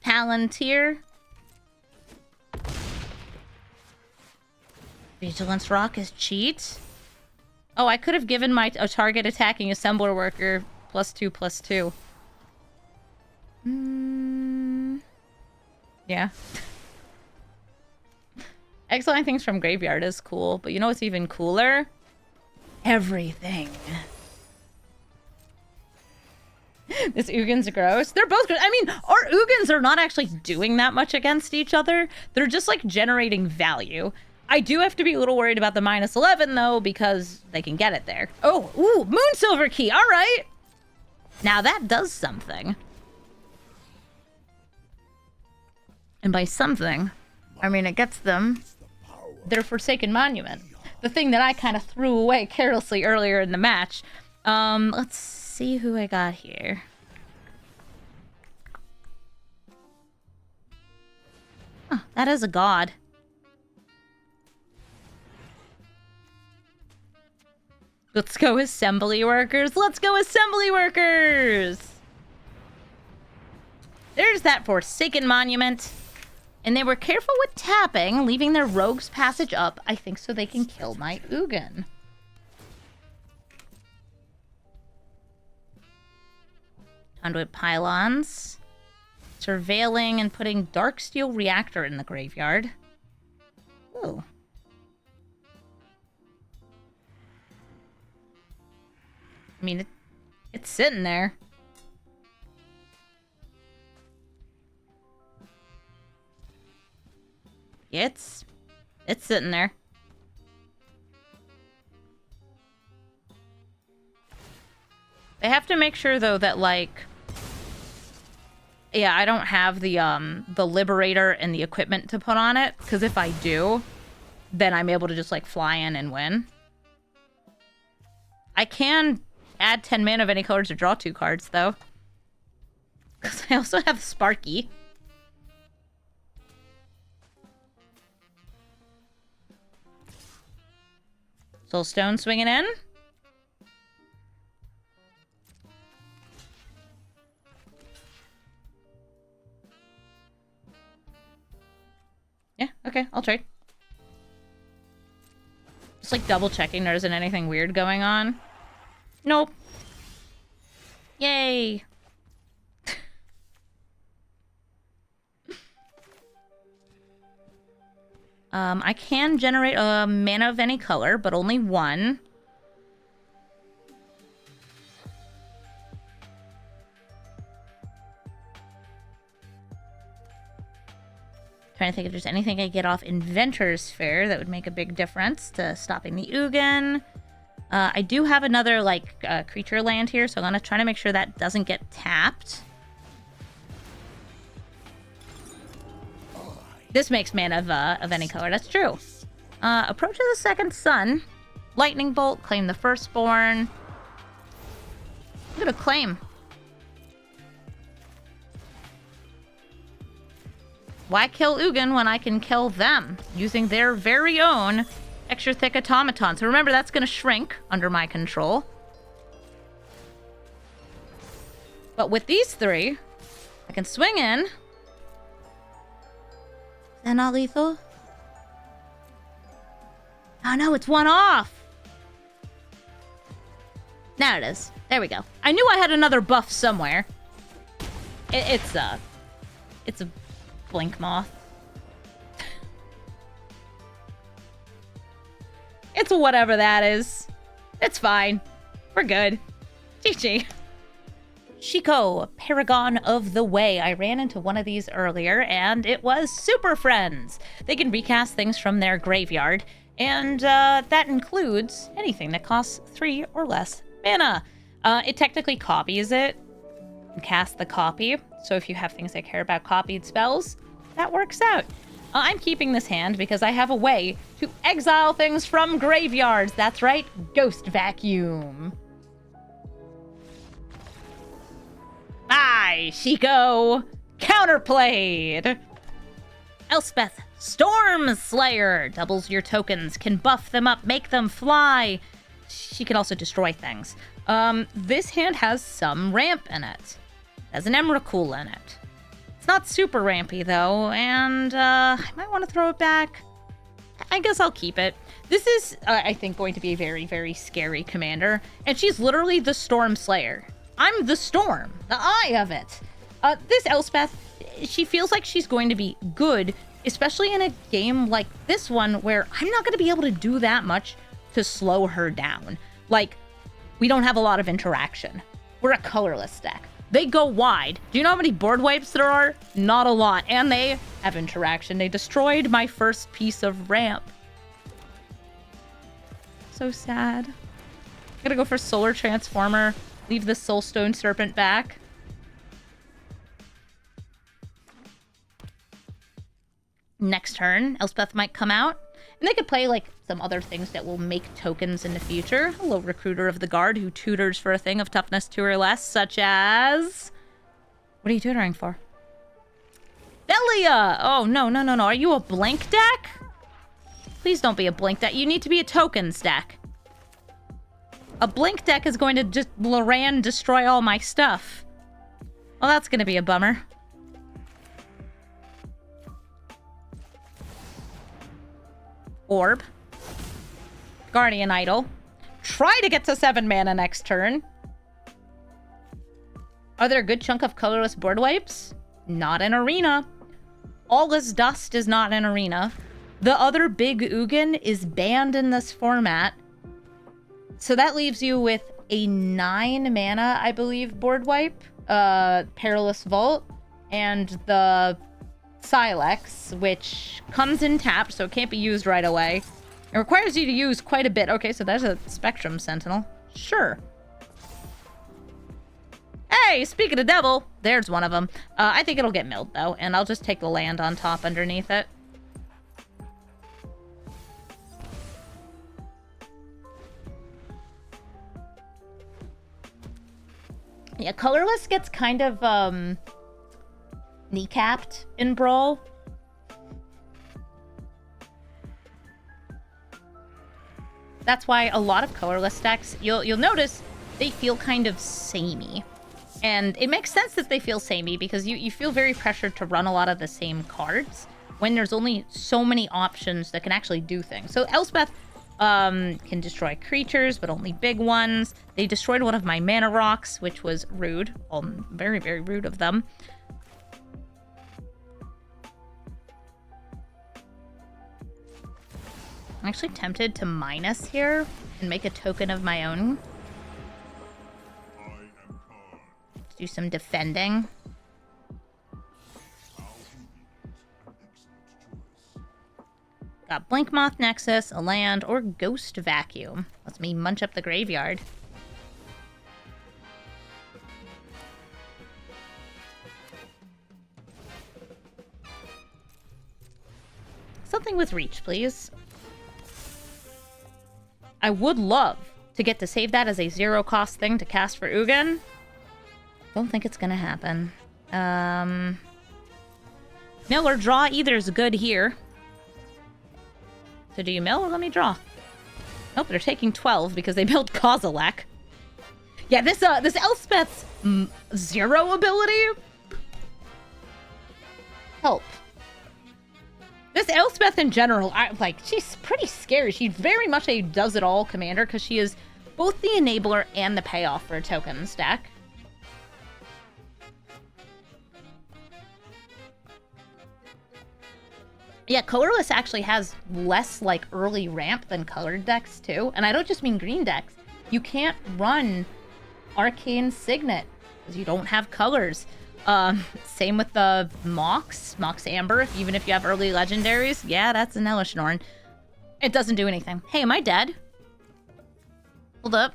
Palantir, Vigilance Rock is cheat. Oh, I could have given my target attacking assembler worker +2/+2. Yeah. Exiling things from graveyard is cool, but you know what's even cooler? Everything. This Ugin's gross. They're both gross. I mean, our Ugins are not actually doing that much against each other. They're just, like, generating value. I do have to be a little worried about the -11, though, because they can get it there. Oh, ooh, Moonsilver Key. All right. Now that does something. And by something, I mean it gets them their Forsaken Monument. The thing that I kind of threw away carelessly earlier in the match. Let's see who I got here. Oh, that is a god. Let's go assembly workers. Let's go assembly workers. There's that Forsaken Monument. And they were careful with tapping, leaving their Rogue's Passage up, I think so they can kill my Ugin. Conduit Pylons. Surveilling and putting Darksteel Reactor in the graveyard. Ooh. I mean, it's sitting there. Yeah, it's sitting there. They have to make sure, though, that, like... Yeah, I don't have the Liberator and the equipment to put on it, because if I do, then I'm able to just, like, fly in and win. I can add 10 mana of any color to draw 2 cards, though. Because I also have Sparky. Soulstone swinging in. Yeah, okay, I'll trade. Just like double checking there isn't anything weird going on. Nope. Yay. I can generate a mana of any color, but only 1. Trying to think if there's anything I get off Inventor's Fair that would make a big difference to stopping the Ugin. I do have another, like, creature land here, so I'm gonna try to make sure that doesn't get tapped. This makes mana of any color, that's true. Approach of the second sun. Lightning Bolt, claim the firstborn. I'm gonna claim. Why kill Ugin when I can kill them using their very own extra thick automaton? So remember, that's going to shrink under my control. But with these three, I can swing in. Is that not lethal? Oh no, it's one off. Now it is. There we go. I knew I had another buff somewhere. It's a blink moth. It's whatever that is. It's fine. We're good. GG. Shiko, Paragon of the Way. I ran into one of these earlier, and it was Super Friends. They can recast things from their graveyard, and that includes anything that costs 3 or less mana. It technically copies it and casts the copy. So if you have things that care about copied spells, that works out. I'm keeping this hand because I have a way to exile things from graveyards. That's right, Ghost Vacuum. Bye, Shiko. Counterplayed. Elspeth, Storm Slayer. Doubles your tokens, can buff them up, make them fly. She can also destroy things. This hand has some ramp in it. Has an Emrakul in it. It's not super rampy, though, and I might want to throw it back. I guess I'll keep it. This is, I think, going to be a very, very scary commander, and she's literally the Storm Slayer. I'm the Storm, the eye of it. This Elspeth, she feels like she's going to be good, especially in a game like this one, where I'm not going to be able to do that much to slow her down. Like, we don't have a lot of interaction. We're a colorless deck. They go wide. Do you know how many board wipes there are? Not a lot. And they have interaction. They destroyed my first piece of ramp. So sad. I'm gonna go for Solar Transformer. Leave the Soulstone Serpent back. Next turn, Elspeth might come out. And they could play, like, some other things that will make tokens in the future. Hello, Recruiter of the Guard, who tutors for a thing of toughness 2 or less, such as... What are you tutoring for? Delia! Oh, no, no, no, no. Are you a blank deck? Please don't be a blank deck. You need to be a tokens deck. A blink deck is going to just Loran destroy all my stuff. Well, that's going to be a bummer. Orb. Guardian Idol. Try to get to 7 mana next turn. Are there a good chunk of colorless board wipes? Not in Arena. All is Dust is not in Arena. The other big Ugin is banned in this format. So that leaves you with a 9 mana, I believe, board wipe. Perilous Vault. And the Silex, which comes in tapped, so it can't be used right away. It requires you to use quite a bit. Okay, so there's a Spectrum Sentinel. Sure. Hey, speaking of devil, there's one of them. I think it'll get milled, though, and I'll just take the land on top underneath it. Yeah, colorless gets kind of, kneecapped in Brawl. That's why a lot of colorless decks, you'll notice they feel kind of samey. And it makes sense that they feel samey because you feel very pressured to run a lot of the same cards when there's only so many options that can actually do things. So Elspeth can destroy creatures, but only big ones. They destroyed one of my mana rocks, which was rude. Very, very rude of them. I'm actually tempted to minus here and make a token of my own. Do some defending. Got Blink Moth Nexus, a land, or Ghost Vacuum. Lets me munch up the graveyard. Something with reach, please. I would love to get to save that as a zero-cost thing to cast for Ugin. Don't think it's gonna happen. Mill or draw, either is good here. So do you mill or let me draw? Nope, they're taking 12 because they built Kozilek. Yeah, this Elspeth's zero ability. Help. This Elspeth in general, she's pretty scary. She's very much a does-it-all commander because she is both the enabler and the payoff for a token stack. Yeah, colorless actually has less, like, early ramp than colored decks, too. And I don't just mean green decks. You can't run Arcane Signet because you don't have colors. Same with the Mox Amber, even if you have early legendaries. Yeah, that's an Elishnorn. It doesn't do anything. Hey, am I dead? Hold up.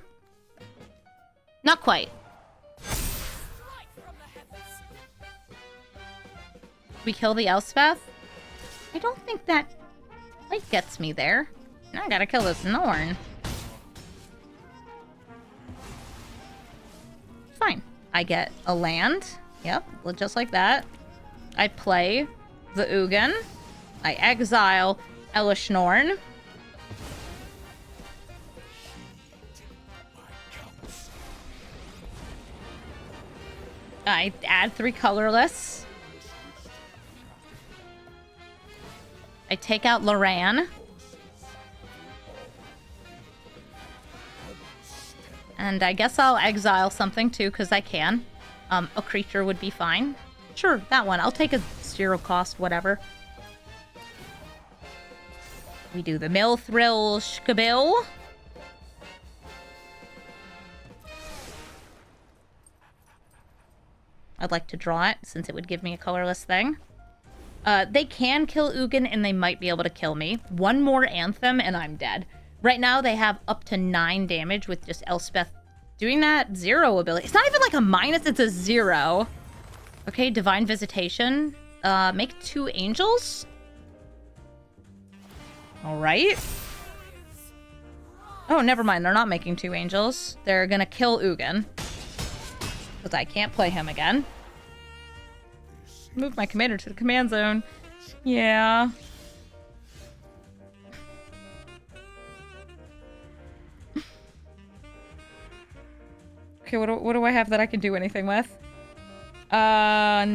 Not quite. We kill the Elspeth? I don't think that quite gets me there. Now I gotta kill this Norn. Fine. I get a land. Yep, just like that. I play the Ugin. I exile Elishnorn. I add 3 colorless. I take out Loran. And I guess I'll exile something too, because I can. A creature would be fine. Sure, that one. I'll take a 0 cost, whatever. We do the Mill Thrill Shkabil. I'd like to draw it, since it would give me a colorless thing. They can kill Ugin, and they might be able to kill me. One more Anthem, and I'm dead. Right now, they have up to 9 damage with just Elspeth doing that 0 ability. It's not even like a minus, it's a 0. Okay, Divine Visitation. Make 2 angels. Alright. Oh, never mind. They're not making 2 angels. They're gonna kill Ugin. Because I can't play him again. Move my commander to the command zone. Yeah. Okay, what do I have that I can do anything with? Nothing.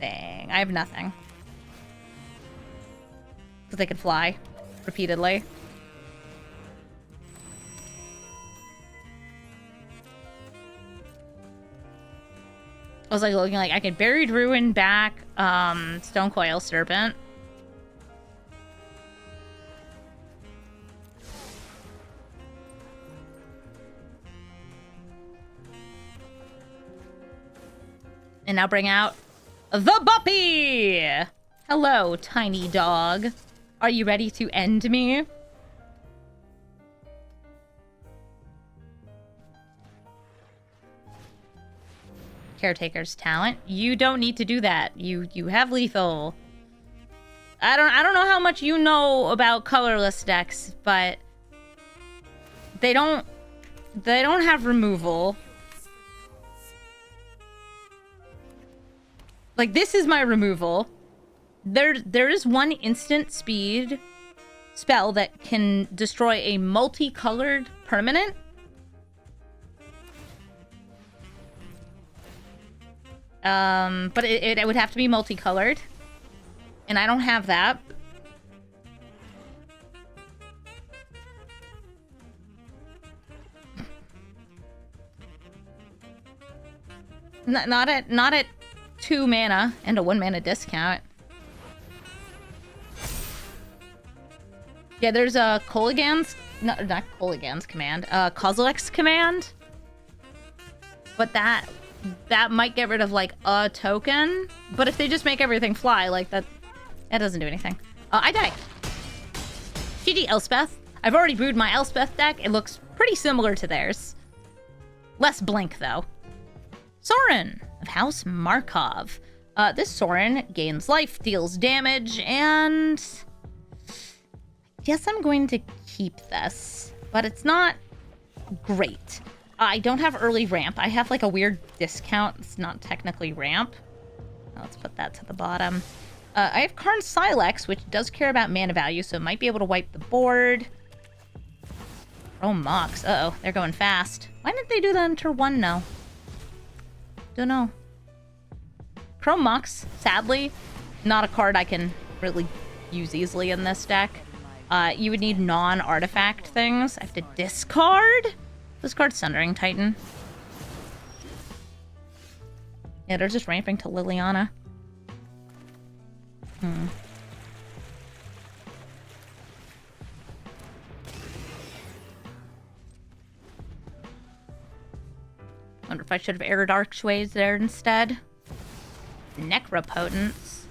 I have nothing. Because they can fly repeatedly. I was like looking like I could Buried Ruin back, Stonecoil Serpent. And now bring out the Buppy! Hello, tiny dog. Are you ready to end me? Caretaker's talent. You don't need to do that. You have lethal. I don't know how much you know about colorless decks, but they don't have removal. Like, this is my removal. There is one instant speed spell that can destroy a multicolored permanent. But it would have to be multicolored. And I don't have that. Not at 2 mana and a 1 mana discount. Yeah, there's a Kolaghan's, not Kolaghan's command, Kozilek's command. But that might get rid of like a token. But if they just make everything fly, like that doesn't do anything. I die. GG, Elspeth. I've already brewed my Elspeth deck. It looks pretty similar to theirs. Less blink, though. Sorin of House Markov. This Sorin gains life, deals damage, and... I guess I'm going to keep this, but it's not great. I don't have early ramp. I have like a weird discount. It's not technically ramp. Let's put that to the bottom. I have Karn Silex, which does care about mana value, so it might be able to wipe the board. Oh, Mox. Uh-oh, they're going fast. Why didn't they do that in turn 1 now? Don't know. Chrome Mox, sadly, not a card I can really use easily in this deck. You would need non-artifact things. I have to discard? Discard Sundering Titan. Yeah, they're just ramping to Liliana. Wonder if I should have aired Archways there instead. Necropotence.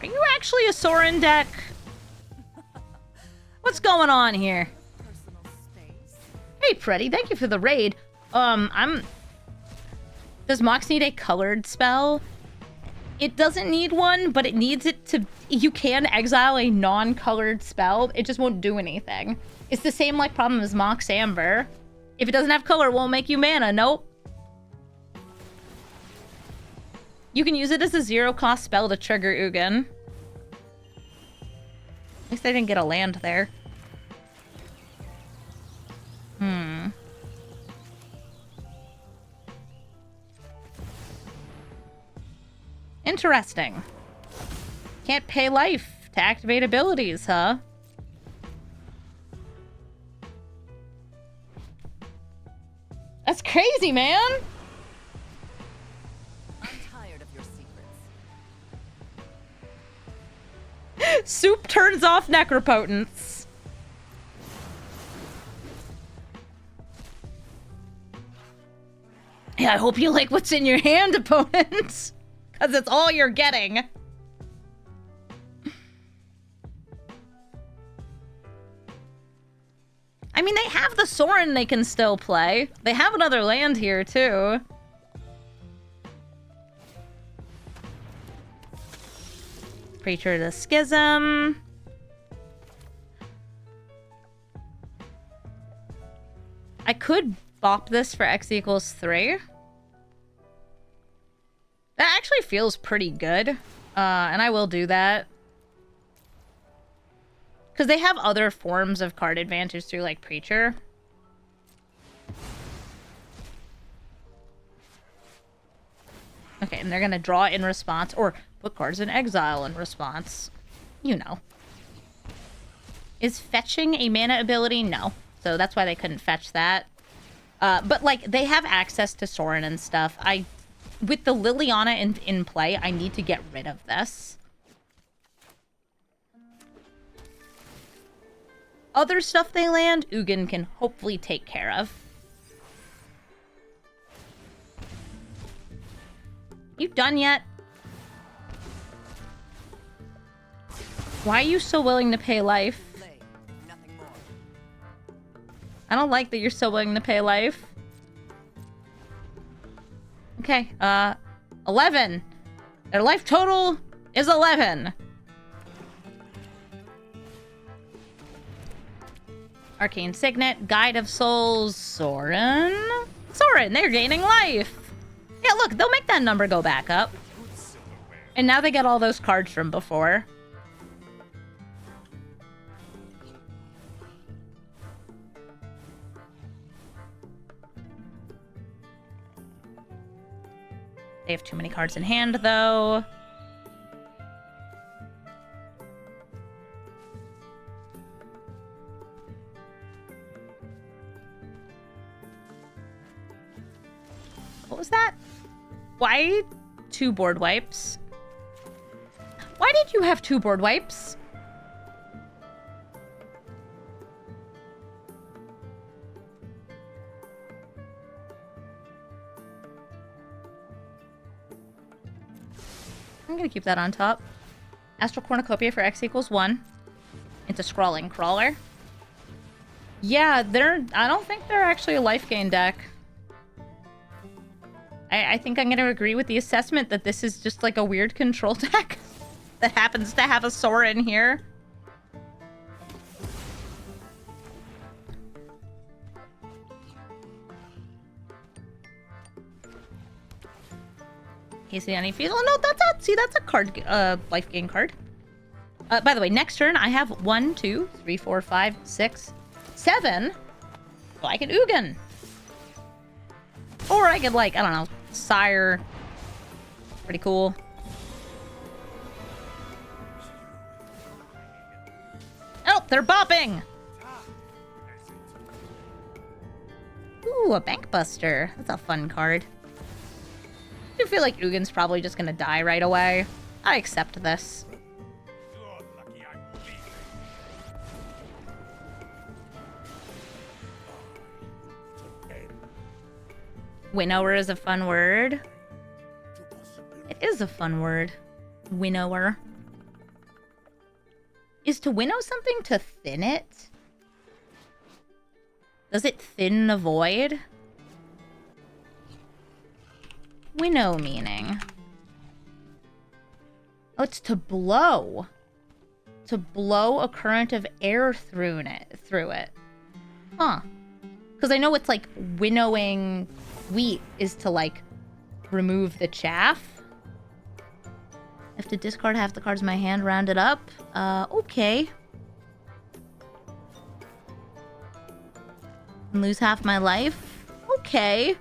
Are you actually a Sorin deck? What's going on here? Hey, Pretty, thank you for the raid. Does Mox need a colored spell? It doesn't need one, but it needs it to... You can exile a non-colored spell. It just won't do anything. It's the same like problem as Mox Amber. If it doesn't have color, it won't make you mana. Nope. You can use it as a zero-cost spell to trigger Ugin. At least I didn't get a land there. Interesting. Can't pay life to activate abilities, huh? That's crazy, man! I'm tired of your secrets. Soup turns off Necropotence. Yeah, I hope you like what's in your hand, opponent. Because it's all you're getting. I mean, they have the Sorin they can still play. They have another land here, too. Preacher to Schism. I could bop this for X equals 3. That actually feels pretty good. And I will do that. Because they have other forms of card advantage through, like, Preacher. Okay, and they're going to draw in response, or put cards in exile in response. You know. Is fetching a mana ability? No. So that's why they couldn't fetch that. But, like, they have access to Sorin and stuff. With the Liliana in play, I need to get rid of this. Other stuff they land, Ugin can hopefully take care of. You done yet? Why are you so willing to pay life? I don't like that you're so willing to pay life. Okay, 11. Their life total is 11. Arcane Signet, Guide of Souls, Sorin. Sorin, they're gaining life. Yeah, look, they'll make that number go back up. And now they get all those cards from before. They have too many cards in hand, though. What was that? Why 2 board wipes? Why did you have 2 board wipes? I'm gonna keep that on top. Astral Cornucopia for X equals 1. Into Scrawling Crawler. Yeah, I don't think they're actually a life gain deck. I think I'm going to agree with the assessment that this is just like a weird control deck that happens to have a Sorin here. Casey any feels? Oh no, that's a card, life gain card. By the way, next turn I have 1, 2, 3, 4, 5, 6, 7. So I can Ugin. Or I could, like, I don't know, Sire. Pretty cool. Oh, they're bopping! Ooh, a Bank Buster. That's a fun card. I do feel like Ugin's probably just gonna die right away. I accept this. Winnower is a fun word. It is a fun word. Winnower. Is to winnow something to thin it? Does it thin the void? Winnow meaning. Oh, it's to blow. To blow a current of air through it. Huh. Because I know it's like winnowing wheat is to like remove the chaff. I have to discard half the cards in my hand, round it up. Okay. And lose half my life. Okay.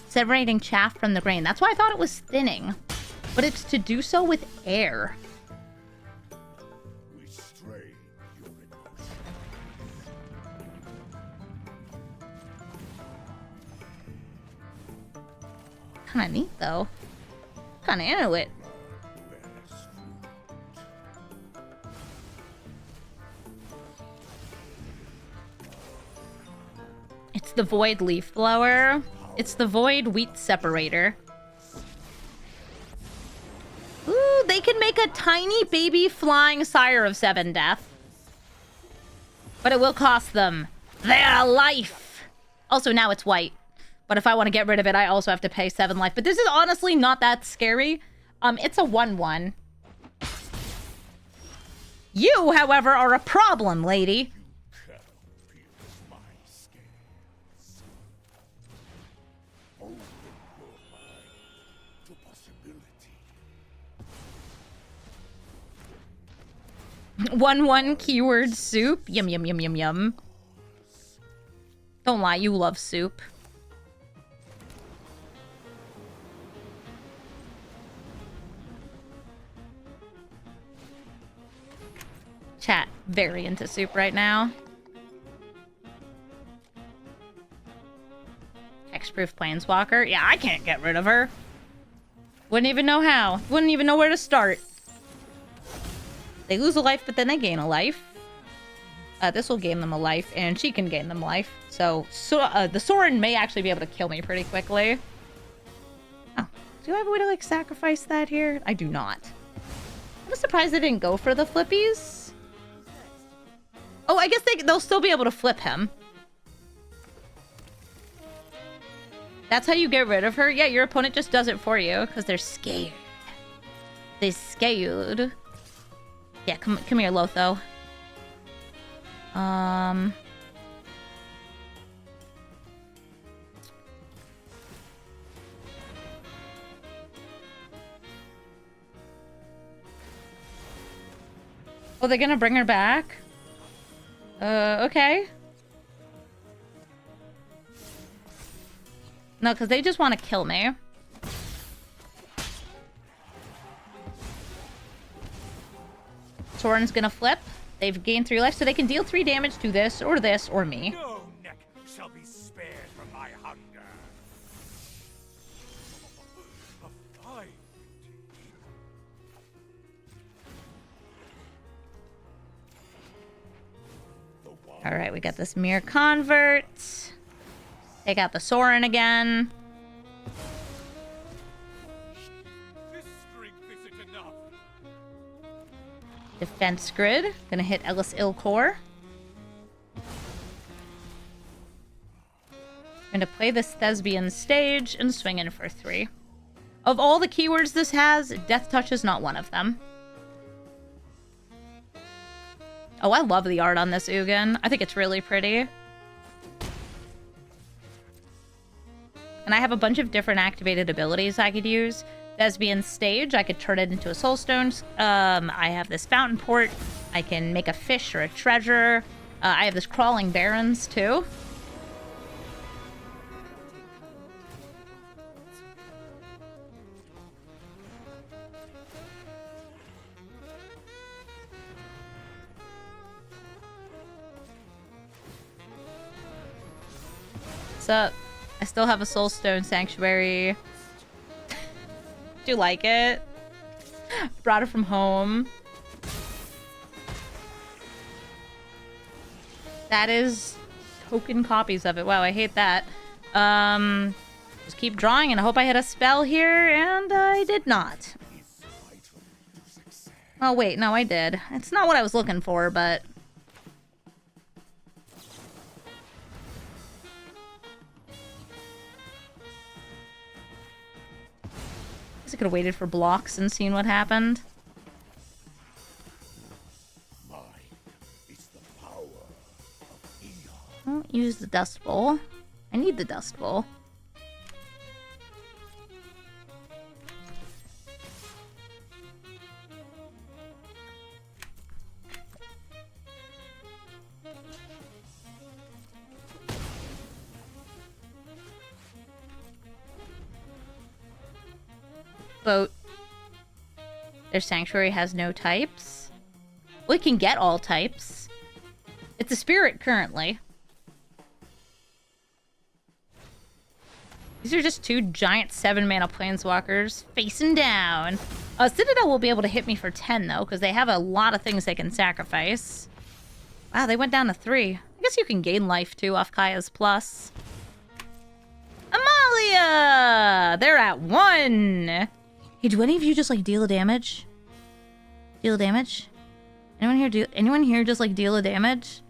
Separating chaff from the grain. That's why I thought it was thinning. But it's to do so with air. Kinda neat, though. Kinda into it. It's the Void Leaf Blower. It's the Void Wheat Separator. Ooh, they can make a tiny baby flying Sire of 7 death. But it will cost them their life. Also, now it's white. But if I want to get rid of it, I also have to pay 7 life. But this is honestly not that scary. It's a 1/1. You, however, are a problem, lady. One keyword soup. Yum, yum, yum, yum, yum. Don't lie, you love soup. Chat, very into soup right now. Hexproof Planeswalker. Yeah, I can't get rid of her. Wouldn't even know how. Wouldn't even know where to start. They lose a life, but then they gain a life. This will gain them a life, and she can gain them life. So the Sorin may actually be able to kill me pretty quickly. Oh, do I have a way to, like, sacrifice that here? I do not. I'm surprised they didn't go for the flippies. Oh, I guess they'll still be able to flip him. That's how you get rid of her? Yeah, your opponent just does it for you, because they're scared. They're scared. Yeah, come here, Lotho. Oh, they're gonna bring her back? Okay. No, because they just want to kill me. Sorin's gonna flip. They've gained 3 life, so they can deal 3 damage to this, or me. No neck shall be spared from my hunger. A fine Alright, we got this Mirror Convert. Take out the Sorin again. Fence Grid. Gonna hit Ellis Ilkor. Gonna play this Thespian Stage and swing in for 3. Of all the keywords this has, Death Touch is not one of them. Oh, I love the art on this Ugin. I think it's really pretty. And I have a bunch of different activated abilities I could use. Thespian Stage, I could turn it into a Soulstone. I have this Fountain Port. I can make a fish or a treasure. I have this Crawling Barrens, too. What's up? I still have a Soulstone Sanctuary. Do you like it? Brought it from home. That is token copies of it. Wow, I hate that. Just keep drawing and I hope I hit a spell here, and I did not. Oh wait, no, I did. It's not what I was looking for, but... I could have waited for blocks and seen what happened. Don't use the Dust Bowl. I need the Dust Bowl. Boat. Their sanctuary has no types. Well, it can get all types. It's a spirit currently. These are just 2 giant 7-mana planeswalkers facing down. Citadel will be able to hit me for 10 though, because they have a lot of things they can sacrifice. Wow, they went down to 3. I guess you can gain life too off Kaya's plus. Amalia! They're at 1. Hey, do any of you just like deal a damage? Deal damage? Anyone here just like deal a damage?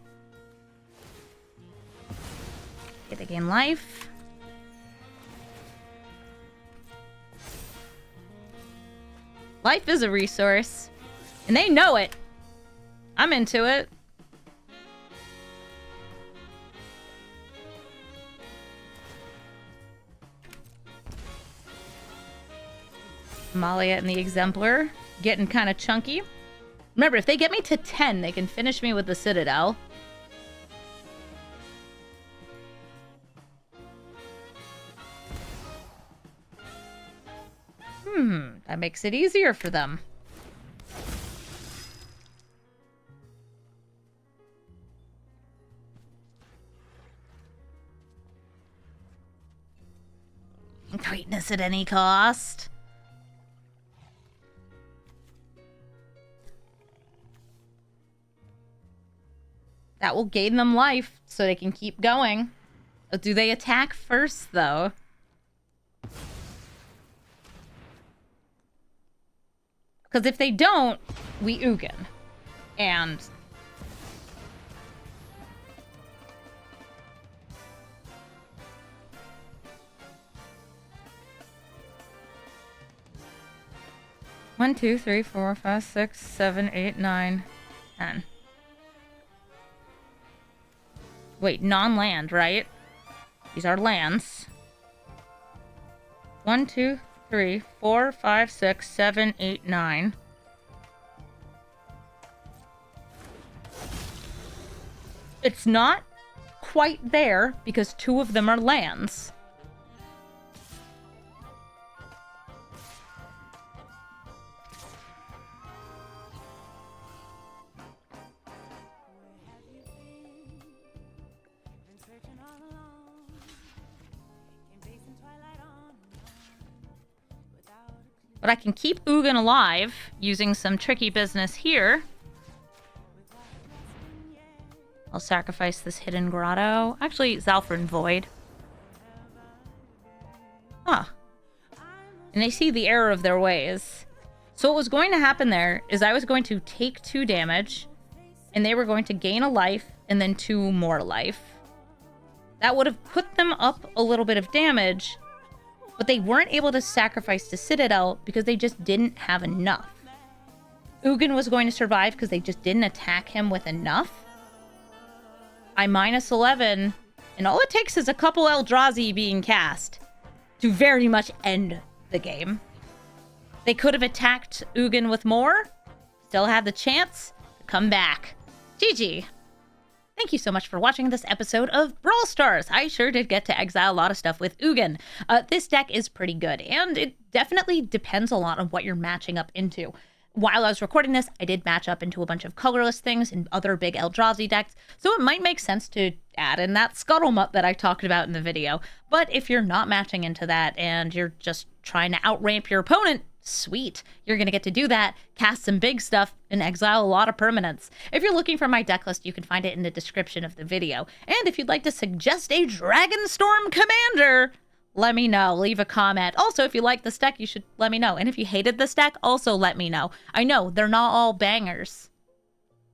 Okay, they gain life. Life is a resource. And they know it. I'm into it. Amalia and the Exemplar getting kind of chunky. Remember, if they get me to 10, they can finish me with the Citadel. That makes it easier for them. Greatness at any cost. That will gain them life, so they can keep going. Do they attack first, though? Because if they don't, we Ugin. And... One, 2, 3, 4, 5, 6, 7, 8, 9, 10. Wait, non-land, right? These are lands. 1, 2, 3, 4, 5, 6, 7, 8, 9. It's not quite there because 2 of them are lands. But I can keep Ugin alive using some tricky business here. I'll sacrifice this Hidden Grotto. Actually, Zalfrin Void. Huh. And they see the error of their ways. So what was going to happen there is I was going to take 2 damage, and they were going to gain a life and then 2 more life. That would have put them up a little bit of damage, but they weren't able to sacrifice to Citadel because they just didn't have enough. Ugin was going to survive because they just didn't attack him with enough. I -11, and all it takes is a couple Eldrazi being cast to very much end the game. They could have attacked Ugin with more, still had the chance to come back. GG. Thank you so much for watching this episode of Brawl Stars. I sure did get to exile a lot of stuff with Ugin. This deck is pretty good, and it definitely depends a lot on what you're matching up into. While I was recording this, I did match up into a bunch of colorless things and other big Eldrazi decks, so it might make sense to add in that Scuttlemutt that I talked about in the video. But if you're not matching into that and you're just trying to outramp your opponent, sweet. You're going to get to do that, cast some big stuff, and exile a lot of permanents. If you're looking for my deck list, you can find it in the description of the video. And if you'd like to suggest a Dragonstorm commander, let me know. Leave a comment. Also, if you like this deck, you should let me know. And if you hated this deck, also let me know. I know they're not all bangers,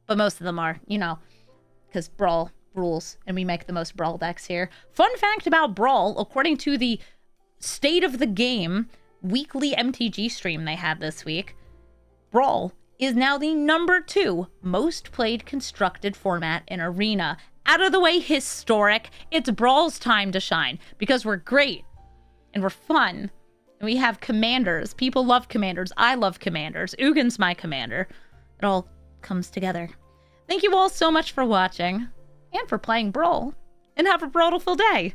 but most of them are, you know, because Brawl rules, and we make the most Brawl decks here. Fun fact about Brawl, according to the State of the Game weekly MTG stream they had this week, Brawl is now the #2 most played constructed format in Arena. Out of the way, historic. It's Brawl's time to shine because we're great and we're fun and we have commanders. People love commanders. I love commanders. Ugin's my commander. It all comes together. Thank you all so much for watching and for playing Brawl, and have a Brawlful day.